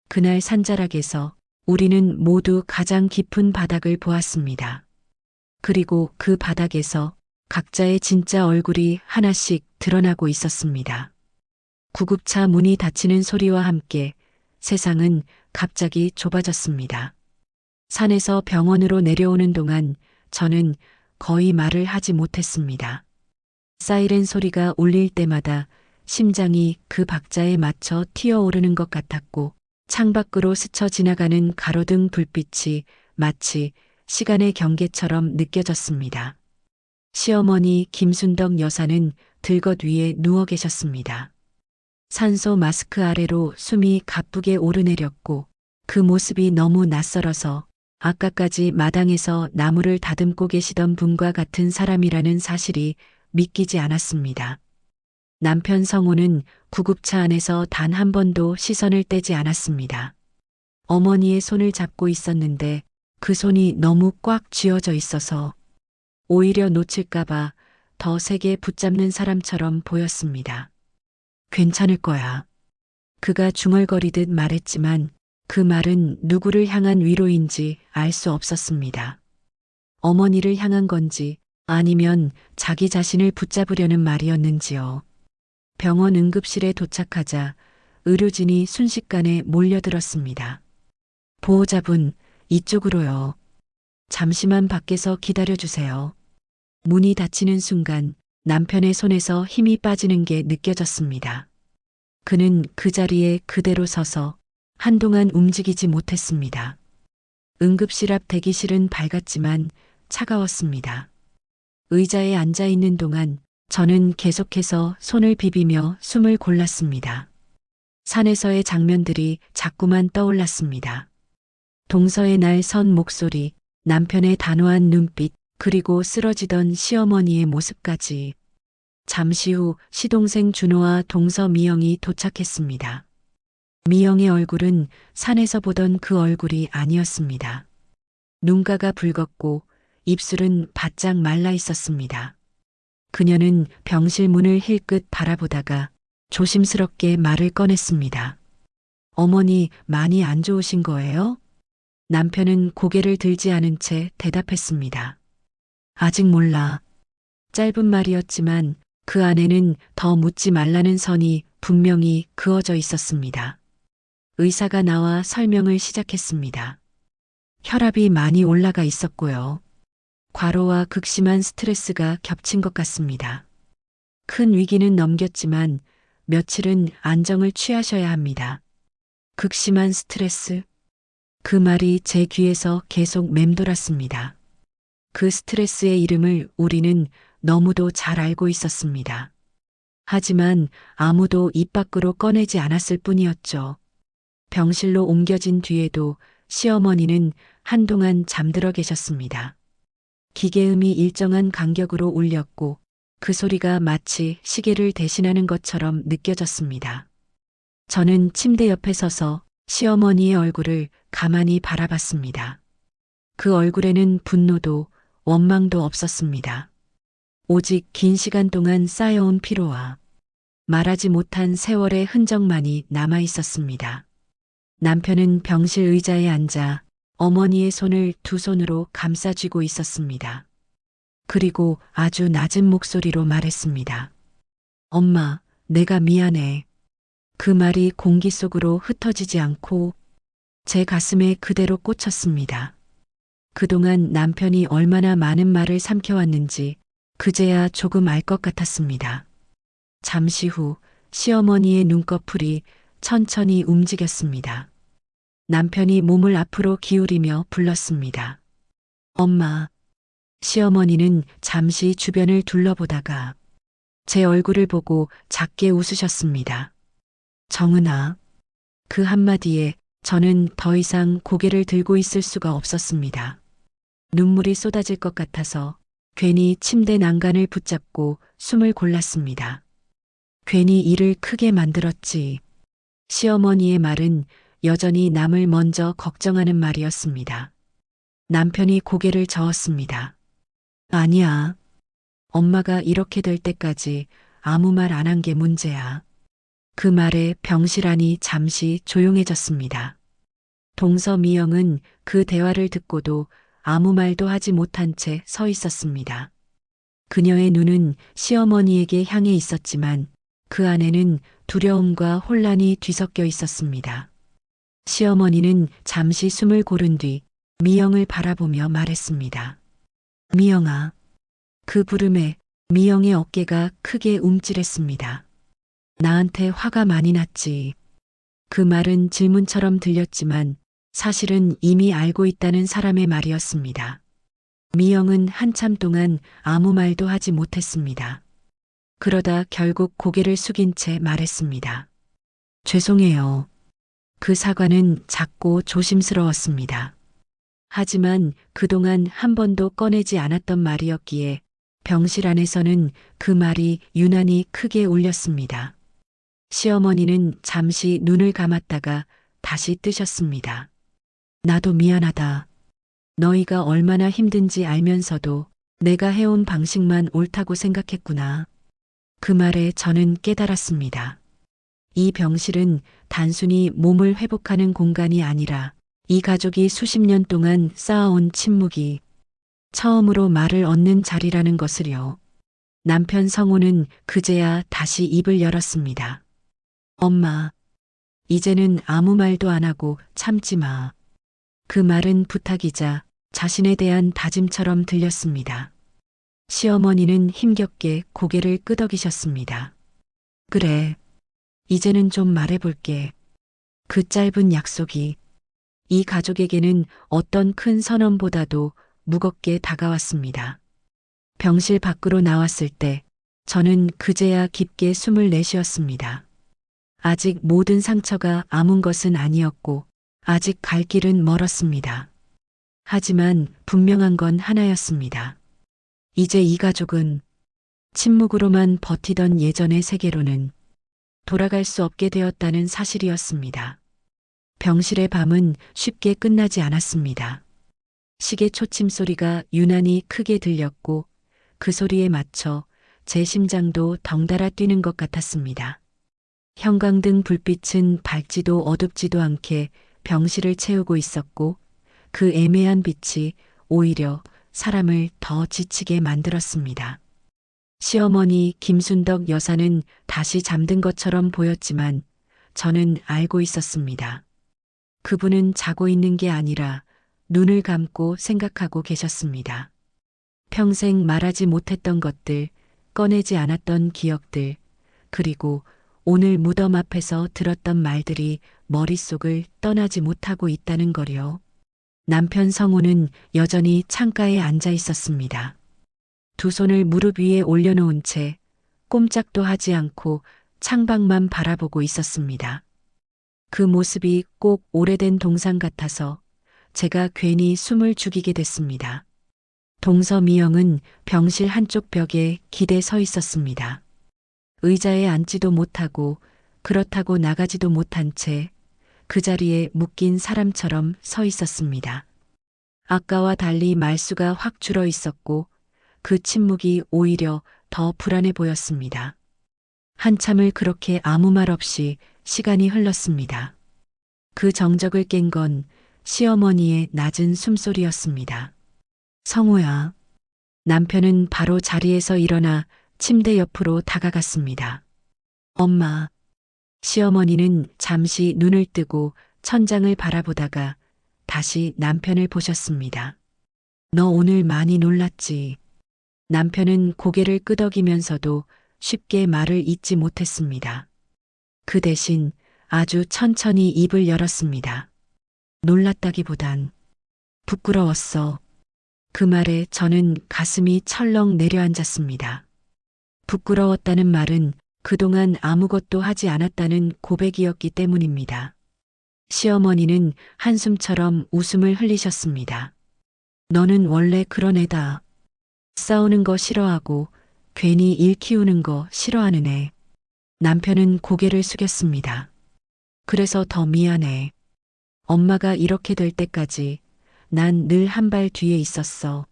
그날 산자락에서 우리는 모두 가장 깊은 바닥을 보았습니다. 그리고 그 바닥에서 각자의 진짜 얼굴이 하나씩 드러나고 있었습니다. 구급차 문이 닫히는 소리와 함께 세상은 갑자기 좁아졌습니다. 산에서 병원으로 내려오는 동안 저는 거의 말을 하지 못했습니다. 사이렌 소리가 울릴 때마다 심장이 그 박자에 맞춰 튀어오르는 것 같았고, 창밖으로 스쳐 지나가는 가로등 불빛이 마치 시간의 경계처럼 느껴졌습니다. 시어머니 김순덕 여사는 들것 위에 누워 계셨습니다. 산소 마스크 아래로 숨이 가쁘게 오르내렸고, 그 모습이 너무 낯설어서 아까까지 마당에서 나무를 다듬고 계시던 분과 같은 사람이라는 사실이 믿기지 않았습니다. 남편 성호는 구급차 안에서 단 한 번도 시선을 떼지 않았습니다. 어머니의 손을 잡고 있었는데 그 손이 너무 꽉 쥐어져 있어서 오히려 놓칠까봐 더 세게 붙잡는 사람처럼 보였습니다. 괜찮을 거야. 그가 중얼거리듯 말했지만 그 말은 누구를 향한 위로인지 알 수 없었습니다. 어머니를 향한 건지 아니면 자기 자신을 붙잡으려는 말이었는지요. 병원 응급실에 도착하자 의료진이 순식간에 몰려들었습니다. 보호자분, 이쪽으로요. 잠시만 밖에서 기다려주세요. 문이 닫히는 순간 남편의 손에서 힘이 빠지는 게 느껴졌습니다. 그는 그 자리에 그대로 서서 한동안 움직이지 못했습니다. 응급실 앞 대기실은 밝았지만 차가웠습니다. 의자에 앉아 있는 동안 저는 계속해서 손을 비비며 숨을 골랐습니다. 산에서의 장면들이 자꾸만 떠올랐습니다. 동서의 날 선 목소리, 남편의 단호한 눈빛, 그리고 쓰러지던 시어머니의 모습까지. 잠시 후 시동생 준호와 동서 미영이 도착했습니다. 미영의 얼굴은 산에서 보던 그 얼굴이 아니었습니다. 눈가가 붉었고 입술은 바짝 말라 있었습니다. 그녀는 병실 문을 힐끗 바라보다가 조심스럽게 말을 꺼냈습니다. 어머니, 많이 안 좋으신 거예요? 남편은 고개를 들지 않은 채 대답했습니다. 아직 몰라. 짧은 말이었지만 그 안에는 더 묻지 말라는 선이 분명히 그어져 있었습니다. 의사가 나와 설명을 시작했습니다. 혈압이 많이 올라가 있었고요. 과로와 극심한 스트레스가 겹친 것 같습니다. 큰 위기는 넘겼지만 며칠은 안정을 취하셔야 합니다. 극심한 스트레스? 그 말이 제 귀에서 계속 맴돌았습니다. 그 스트레스의 이름을 우리는 너무도 잘 알고 있었습니다. 하지만 아무도 입 밖으로 꺼내지 않았을 뿐이었죠. 병실로 옮겨진 뒤에도 시어머니는 한동안 잠들어 계셨습니다. 기계음이 일정한 간격으로 울렸고 그 소리가 마치 시계를 대신하는 것처럼 느껴졌습니다. 저는 침대 옆에 서서 시어머니의 얼굴을 가만히 바라봤습니다. 그 얼굴에는 분노도 원망도 없었습니다. 오직 긴 시간 동안 쌓여온 피로와 말하지 못한 세월의 흔적만이 남아 있었습니다. 남편은 병실 의자에 앉아 어머니의 손을 두 손으로 감싸쥐고 있었습니다. 그리고 아주 낮은 목소리로 말했습니다. 엄마, 내가 미안해. 그 말이 공기 속으로 흩어지지 않고 제 가슴에 그대로 꽂혔습니다. 그동안 남편이 얼마나 많은 말을 삼켜왔는지 그제야 조금 알 것 같았습니다. 잠시 후 시어머니의 눈꺼풀이 천천히 움직였습니다. 남편이 몸을 앞으로 기울이며 불렀습니다. 엄마. 시어머니는 잠시 주변을 둘러보다가 제 얼굴을 보고 작게 웃으셨습니다. 정은아. 그 한마디에 저는 더 이상 고개를 들고 있을 수가 없었습니다. 눈물이 쏟아질 것 같아서 괜히 침대 난간을 붙잡고 숨을 골랐습니다. 괜히 일을 크게 만들었지. 시어머니의 말은 여전히 남을 먼저 걱정하는 말이었습니다. 남편이 고개를 저었습니다. 아니야. 엄마가 이렇게 될 때까지 아무 말 안 한 게 문제야. 그 말에 병실안이 잠시 조용해졌습니다. 동서미영은 그 대화를 듣고도 아무 말도 하지 못한 채 서 있었습니다. 그녀의 눈은 시어머니에게 향해 있었지만 그 안에는 두려움과 혼란이 뒤섞여 있었습니다. 시어머니는 잠시 숨을 고른 뒤 미영을 바라보며 말했습니다. 미영아. 그 부름에 미영의 어깨가 크게 움찔했습니다. 나한테 화가 많이 났지. 그 말은 질문처럼 들렸지만 사실은 이미 알고 있다는 사람의 말이었습니다. 미영은 한참 동안 아무 말도 하지 못했습니다. 그러다 결국 고개를 숙인 채 말했습니다. 죄송해요. 그 사과는 작고 조심스러웠습니다. 하지만 그동안 한 번도 꺼내지 않았던 말이었기에 병실 안에서는 그 말이 유난히 크게 울렸습니다. 시어머니는 잠시 눈을 감았다가 다시 뜨셨습니다. 나도 미안하다. 너희가 얼마나 힘든지 알면서도 내가 해온 방식만 옳다고 생각했구나. 그 말에 저는 깨달았습니다. 이 병실은 단순히 몸을 회복하는 공간이 아니라 이 가족이 수십 년 동안 쌓아온 침묵이 처음으로 말을 얻는 자리라는 것을요. 남편 성호는 그제야 다시 입을 열었습니다. 엄마, 이제는 아무 말도 안 하고 참지 마. 그 말은 부탁이자 자신에 대한 다짐처럼 들렸습니다. 시어머니는 힘겹게 고개를 끄덕이셨습니다. 그래, 이제는 좀 말해볼게. 그 짧은 약속이 이 가족에게는 어떤 큰 선언보다도 무겁게 다가왔습니다. 병실 밖으로 나왔을 때 저는 그제야 깊게 숨을 내쉬었습니다. 아직 모든 상처가 아문 것은 아니었고 아직 갈 길은 멀었습니다. 하지만 분명한 건 하나였습니다. 이제 이 가족은 침묵으로만 버티던 예전의 세계로는 돌아갈 수 없게 되었다는 사실이었습니다. 병실의 밤은 쉽게 끝나지 않았습니다. 시계 초침 소리가 유난히 크게 들렸고 그 소리에 맞춰 제 심장도 덩달아 뛰는 것 같았습니다. 형광등 불빛은 밝지도 어둡지도 않게 병실을 채우고 있었고 그 애매한 빛이 오히려 사람을 더 지치게 만들었습니다. 시어머니 김순덕 여사는 다시 잠든 것처럼 보였지만 저는 알고 있었습니다. 그분은 자고 있는 게 아니라 눈을 감고 생각하고 계셨습니다. 평생 말하지 못했던 것들, 꺼내지 않았던 기억들, 그리고 오늘 무덤 앞에서 들었던 말들이 머릿속을 떠나지 못하고 있다는 거요. 남편 성호는 여전히 창가에 앉아 있었습니다. 두 손을 무릎 위에 올려놓은 채 꼼짝도 하지 않고 창밖만 바라보고 있었습니다. 그 모습이 꼭 오래된 동상 같아서 제가 괜히 숨을 죽이게 됐습니다. 동서미영은 병실 한쪽 벽에 기대 서 있었습니다. 의자에 앉지도 못하고 그렇다고 나가지도 못한 채 그 자리에 묶인 사람처럼 서 있었습니다. 아까와 달리 말수가 확 줄어 있었고 그 침묵이 오히려 더 불안해 보였습니다. 한참을 그렇게 아무 말 없이 시간이 흘렀습니다. 그 정적을 깬 건 시어머니의 낮은 숨소리였습니다. 성호야. 남편은 바로 자리에서 일어나 침대 옆으로 다가갔습니다. 엄마. 시어머니는 잠시 눈을 뜨고 천장을 바라보다가 다시 남편을 보셨습니다. 너 오늘 많이 놀랐지? 남편은 고개를 끄덕이면서도 쉽게 말을 잇지 못했습니다. 그 대신 아주 천천히 입을 열었습니다. 놀랐다기보단 부끄러웠어. 그 말에 저는 가슴이 철렁 내려앉았습니다. 부끄러웠다는 말은 그동안 아무것도 하지 않았다는 고백이었기 때문입니다. 시어머니는 한숨처럼 웃음을 흘리셨습니다. 너는 원래 그런 애다. 싸우는 거 싫어하고 괜히 일 키우는 거 싫어하는 애. 남편은 고개를 숙였습니다. 그래서 더 미안해. 엄마가 이렇게 될 때까지 난 늘 한 발 뒤에 있었어.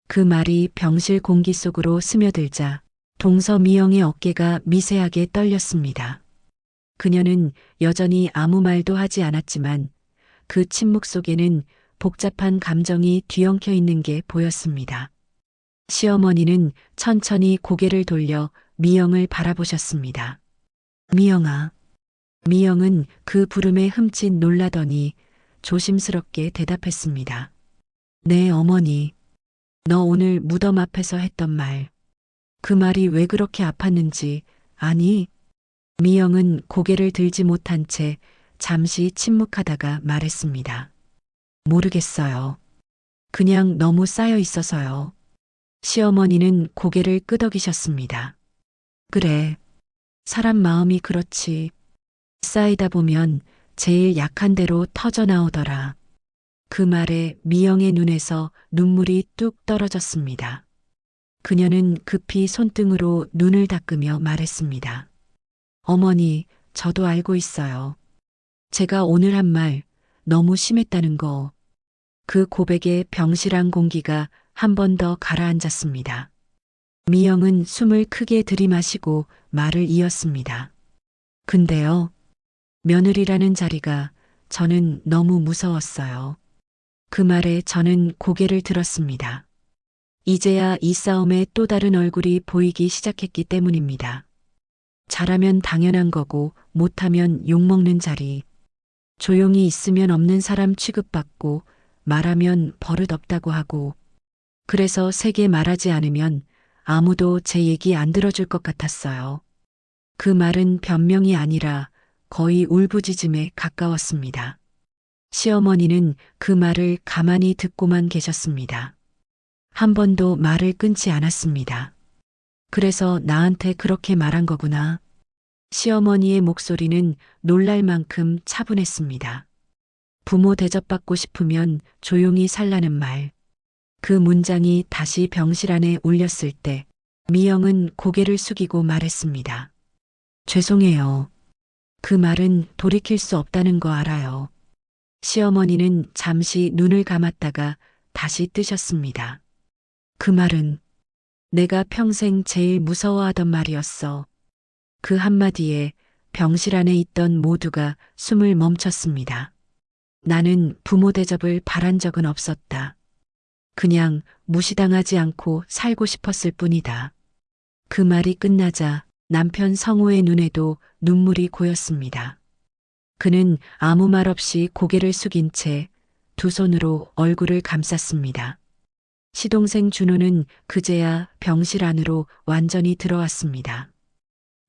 그 말이 병실 공기 속으로 스며들자 동서미영의 어깨가 미세하게 떨렸습니다. 그녀는 여전히 아무 말도 하지 않았지만 그 침묵 속에는 복잡한 감정이 뒤엉켜 있는 게 보였습니다. 시어머니는 천천히 고개를 돌려 미영을 바라보셨습니다. 미영아. 미영은 그 부름에 흠칫 놀라더니 조심스럽게 대답했습니다. 네, 어머니. 너 오늘 무덤 앞에서 했던 말. 그 말이 왜 그렇게 아팠는지 아니? 미영은 고개를 들지 못한 채 잠시 침묵하다가 말했습니다. 모르겠어요. 그냥 너무 쌓여 있어서요. 시어머니는 고개를 끄덕이셨습니다. 그래. 사람 마음이 그렇지. 쌓이다 보면 제일 약한 대로 터져 나오더라. 그 말에 미영의 눈에서 눈물이 뚝 떨어졌습니다. 그녀는 급히 손등으로 눈을 닦으며 말했습니다. 어머니, 저도 알고 있어요. 제가 오늘 한 말 너무 심했다는 거. 그 고백에 병실안 공기가 한 번 더 가라앉았습니다. 미영은 숨을 크게 들이마시고 말을 이었습니다. 근데요, 며느리라는 자리가 저는 너무 무서웠어요. 그 말에 저는 고개를 들었습니다. 이제야 이 싸움의 또 다른 얼굴이 보이기 시작했기 때문입니다. 잘하면 당연한 거고 못하면 욕먹는 자리. 조용히 있으면 없는 사람 취급받고 말하면 버릇 없다고 하고 그래서 세게 말하지 않으면 아무도 제 얘기 안 들어줄 것 같았어요. 그 말은 변명이 아니라 거의 울부짖음에 가까웠습니다. 시어머니는 그 말을 가만히 듣고만 계셨습니다. 한 번도 말을 끊지 않았습니다. 그래서 나한테 그렇게 말한 거구나. 시어머니의 목소리는 놀랄 만큼 차분했습니다. 부모 대접받고 싶으면 조용히 살라는 말. 그 문장이 다시 병실 안에 울렸을 때 미영은 고개를 숙이고 말했습니다. 죄송해요. 그 말은 돌이킬 수 없다는 거 알아요. 시어머니는 잠시 눈을 감았다가 다시 뜨셨습니다. 그 말은 내가 평생 제일 무서워하던 말이었어. 그 한마디에 병실 안에 있던 모두가 숨을 멈췄습니다. 나는 부모 대접을 바란 적은 없었다. 그냥 무시당하지 않고 살고 싶었을 뿐이다. 그 말이 끝나자 남편 성호의 눈에도 눈물이 고였습니다. 그는 아무 말 없이 고개를 숙인 채 두 손으로 얼굴을 감쌌습니다. 시동생 준호는 그제야 병실 안으로 완전히 들어왔습니다.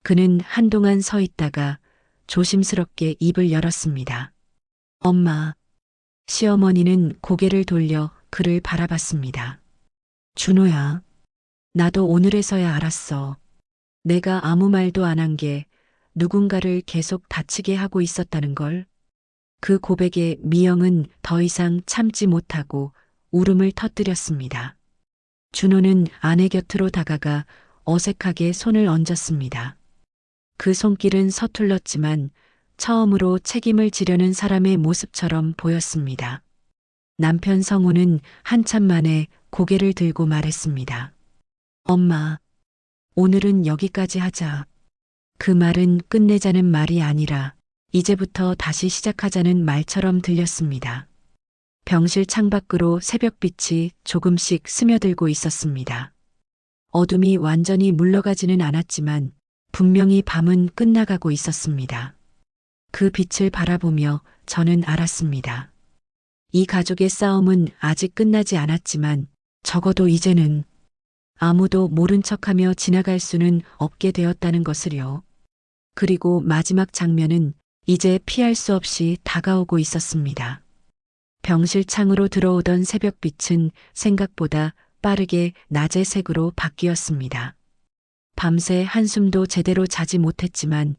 그는 한동안 서 있다가 조심스럽게 입을 열었습니다. 엄마. 시어머니는 고개를 돌려 그를 바라봤습니다. 준호야. 나도 오늘에서야 알았어. 내가 아무 말도 안 한 게 누군가를 계속 다치게 하고 있었다는 걸. 그 고백에 미영은 더 이상 참지 못하고 울음을 터뜨렸습니다. 준호는 아내 곁으로 다가가 어색하게 손을 얹었습니다. 그 손길은 서툴렀지만 처음으로 책임을 지려는 사람의 모습처럼 보였습니다. 남편 성우는 한참 만에 고개를 들고 말했습니다. 엄마, 오늘은 여기까지 하자. 그 말은 끝내자는 말이 아니라 이제부터 다시 시작하자는 말처럼 들렸습니다. 병실 창밖으로 새벽빛이 조금씩 스며들고 있었습니다. 어둠이 완전히 물러가지는 않았지만 분명히 밤은 끝나가고 있었습니다. 그 빛을 바라보며 저는 알았습니다. 이 가족의 싸움은 아직 끝나지 않았지만 적어도 이제는 아무도 모른 척하며 지나갈 수는 없게 되었다는 것을요. 그리고 마지막 장면은 이제 피할 수 없이 다가오고 있었습니다. 병실 창으로 들어오던 새벽빛은 생각보다 빠르게 낮의 색으로 바뀌었습니다. 밤새 한숨도 제대로 자지 못했지만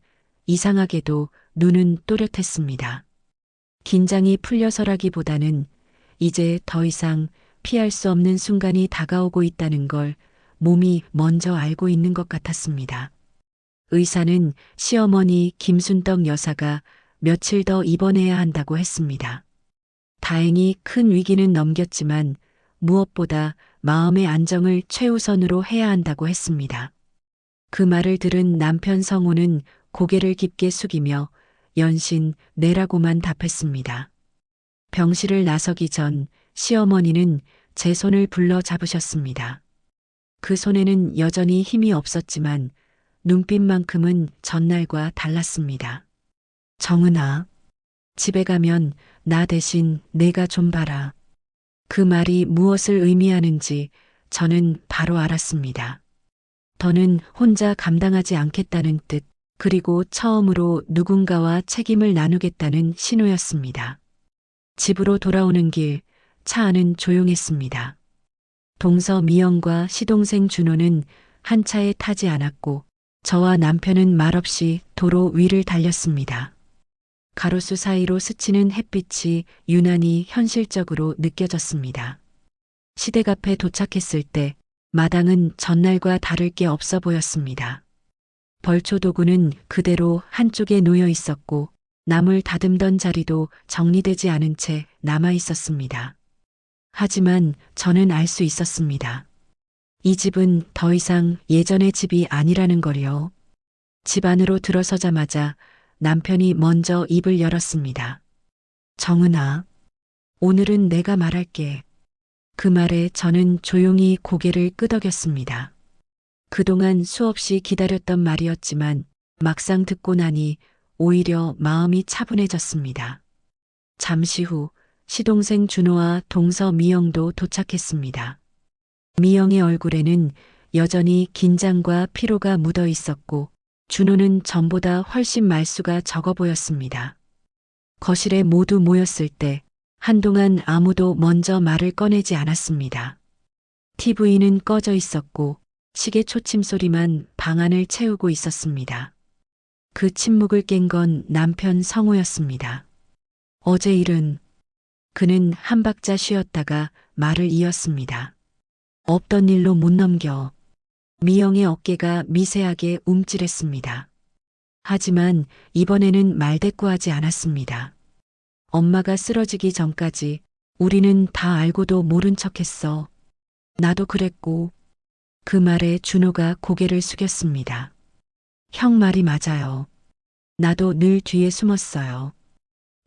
이상하게도 눈은 또렷했습니다. 긴장이 풀려서라기보다는 이제 더 이상 피할 수 없는 순간이 다가오고 있다는 걸 몸이 먼저 알고 있는 것 같았습니다. 의사는 시어머니 김순떡 여사가 며칠 더 입원해야 한다고 했습니다. 다행히 큰 위기는 넘겼지만 무엇보다 마음의 안정을 최우선으로 해야 한다고 했습니다. 그 말을 들은 남편 성호는 고개를 깊게 숙이며 연신 네라고만 답했습니다. 병실을 나서기 전 시어머니는 제 손을 불러 잡으셨습니다. 그 손에는 여전히 힘이 없었지만 눈빛만큼은 전날과 달랐습니다. 정은아, 집에 가면 나 대신 내가 좀 봐라. 그 말이 무엇을 의미하는지 저는 바로 알았습니다. 더는 혼자 감당하지 않겠다는 뜻, 그리고 처음으로 누군가와 책임을 나누겠다는 신호였습니다. 집으로 돌아오는 길, 차 안은 조용했습니다. 동서 미영과 시동생 준호는 한 차에 타지 않았고 저와 남편은 말없이 도로 위를 달렸습니다. 가로수 사이로 스치는 햇빛이 유난히 현실적으로 느껴졌습니다. 시댁 앞에 도착했을 때 마당은 전날과 다를 게 없어 보였습니다. 벌초 도구는 그대로 한쪽에 놓여 있었고 나물 다듬던 자리도 정리되지 않은 채 남아 있었습니다. 하지만 저는 알 수 있었습니다. 이 집은 더 이상 예전의 집이 아니라는 걸요. 집 안으로 들어서자마자 남편이 먼저 입을 열었습니다. 정은아, 오늘은 내가 말할게. 그 말에 저는 조용히 고개를 끄덕였습니다. 그동안 수없이 기다렸던 말이었지만 막상 듣고 나니 오히려 마음이 차분해졌습니다. 잠시 후 시동생 준호와 동서 미영도 도착했습니다. 미영의 얼굴에는 여전히 긴장과 피로가 묻어 있었고 준호는 전보다 훨씬 말수가 적어 보였습니다. 거실에 모두 모였을 때 한동안 아무도 먼저 말을 꺼내지 않았습니다. TV는 꺼져 있었고 시계 초침 소리만 방 안을 채우고 있었습니다. 그 침묵을 깬 건 남편 성호였습니다. 어제 일은 그는 한 박자 쉬었다가 말을 이었습니다. 없던 일로 못 넘겨. 미영의 어깨가 미세하게 움찔했습니다. 하지만 이번에는 말대꾸하지 않았습니다. 엄마가 쓰러지기 전까지 우리는 다 알고도 모른 척했어. 나도 그랬고. 그 말에 준호가 고개를 숙였습니다. 형 말이 맞아요. 나도 늘 뒤에 숨었어요.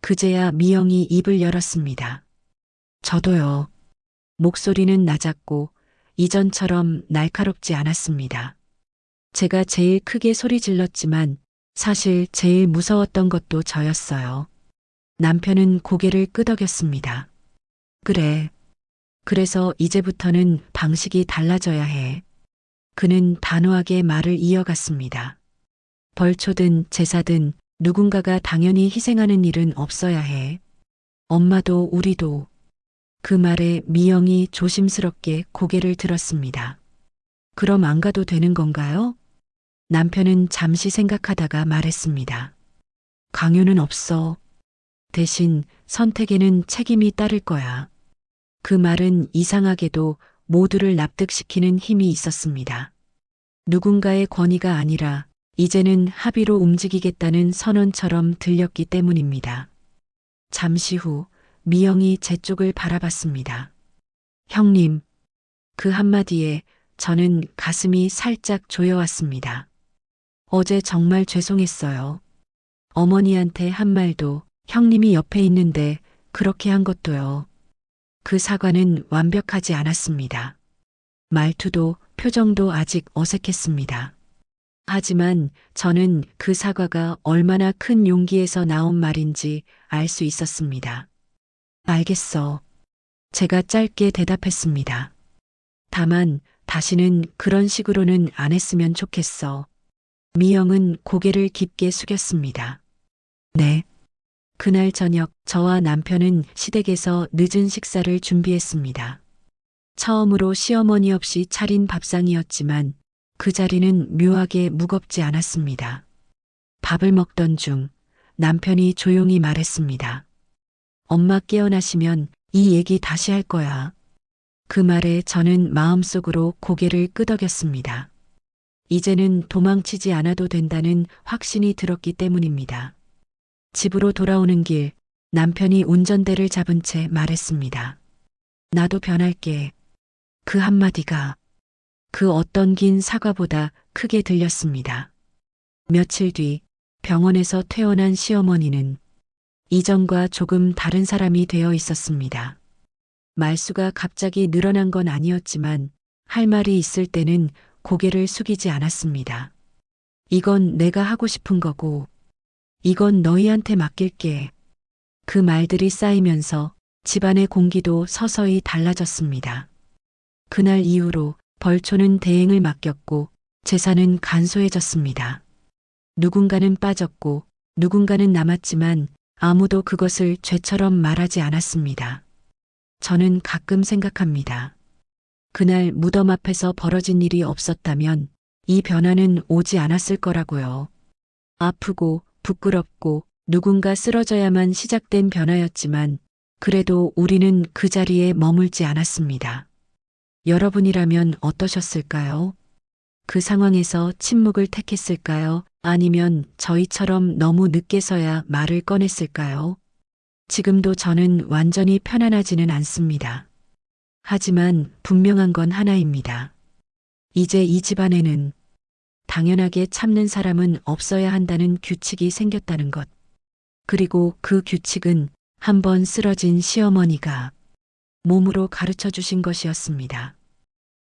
그제야 미영이 입을 열었습니다. 저도요. 목소리는 낮았고 이전처럼 날카롭지 않았습니다. 제가 제일 크게 소리 질렀지만 사실 제일 무서웠던 것도 저였어요. 남편은 고개를 끄덕였습니다. 그래. 그래서 이제부터는 방식이 달라져야 해. 그는 단호하게 말을 이어갔습니다. 벌초든 제사든 누군가가 당연히 희생하는 일은 없어야 해. 엄마도 우리도. 그 말에 미영이 조심스럽게 고개를 들었습니다. 그럼 안 가도 되는 건가요? 남편은 잠시 생각하다가 말했습니다. 강요는 없어. 대신 선택에는 책임이 따를 거야. 그 말은 이상하게도 모두를 납득시키는 힘이 있었습니다. 누군가의 권위가 아니라 이제는 합의로 움직이겠다는 선언처럼 들렸기 때문입니다. 잠시 후 미영이 제 쪽을 바라봤습니다. 형님, 그 한마디에 저는 가슴이 살짝 조여왔습니다. 어제 정말 죄송했어요. 어머니한테 한 말도 형님이 옆에 있는데 그렇게 한 것도요. 그 사과는 완벽하지 않았습니다. 말투도 표정도 아직 어색했습니다. 하지만 저는 그 사과가 얼마나 큰 용기에서 나온 말인지 알 수 있었습니다. 알겠어. 제가 짧게 대답했습니다. 다만 다시는 그런 식으로는 안 했으면 좋겠어. 미영은 고개를 깊게 숙였습니다. 네. 그날 저녁 저와 남편은 시댁에서 늦은 식사를 준비했습니다. 처음으로 시어머니 없이 차린 밥상이었지만 그 자리는 묘하게 무겁지 않았습니다. 밥을 먹던 중 남편이 조용히 말했습니다. 엄마 깨어나시면 이 얘기 다시 할 거야. 그 말에 저는 마음속으로 고개를 끄덕였습니다. 이제는 도망치지 않아도 된다는 확신이 들었기 때문입니다. 집으로 돌아오는 길 남편이 운전대를 잡은 채 말했습니다. 나도 변할게. 그 한마디가 그 어떤 긴 사과보다 크게 들렸습니다. 며칠 뒤 병원에서 퇴원한 시어머니는 이전과 조금 다른 사람이 되어 있었습니다. 말수가 갑자기 늘어난 건 아니었지만 할 말이 있을 때는 고개를 숙이지 않았습니다. 이건 내가 하고 싶은 거고 이건 너희한테 맡길게. 그 말들이 쌓이면서 집안의 공기도 서서히 달라졌습니다. 그날 이후로 벌초는 대행을 맡겼고 재산은 간소해졌습니다. 누군가는 빠졌고 누군가는 남았지만 아무도 그것을 죄처럼 말하지 않았습니다. 저는 가끔 생각합니다. 그날 무덤 앞에서 벌어진 일이 없었다면 이 변화는 오지 않았을 거라고요. 아프고 부끄럽고 누군가 쓰러져야만 시작된 변화였지만 그래도 우리는 그 자리에 머물지 않았습니다. 여러분이라면 어떠셨을까요? 그 상황에서 침묵을 택했을까요? 아니면 저희처럼 너무 늦게서야 말을 꺼냈을까요? 지금도 저는 완전히 편안하지는 않습니다. 하지만 분명한 건 하나입니다. 이제 이 집안에는 당연하게 참는 사람은 없어야 한다는 규칙이 생겼다는 것. 그리고 그 규칙은 한번 쓰러진 시어머니가 몸으로 가르쳐 주신 것이었습니다.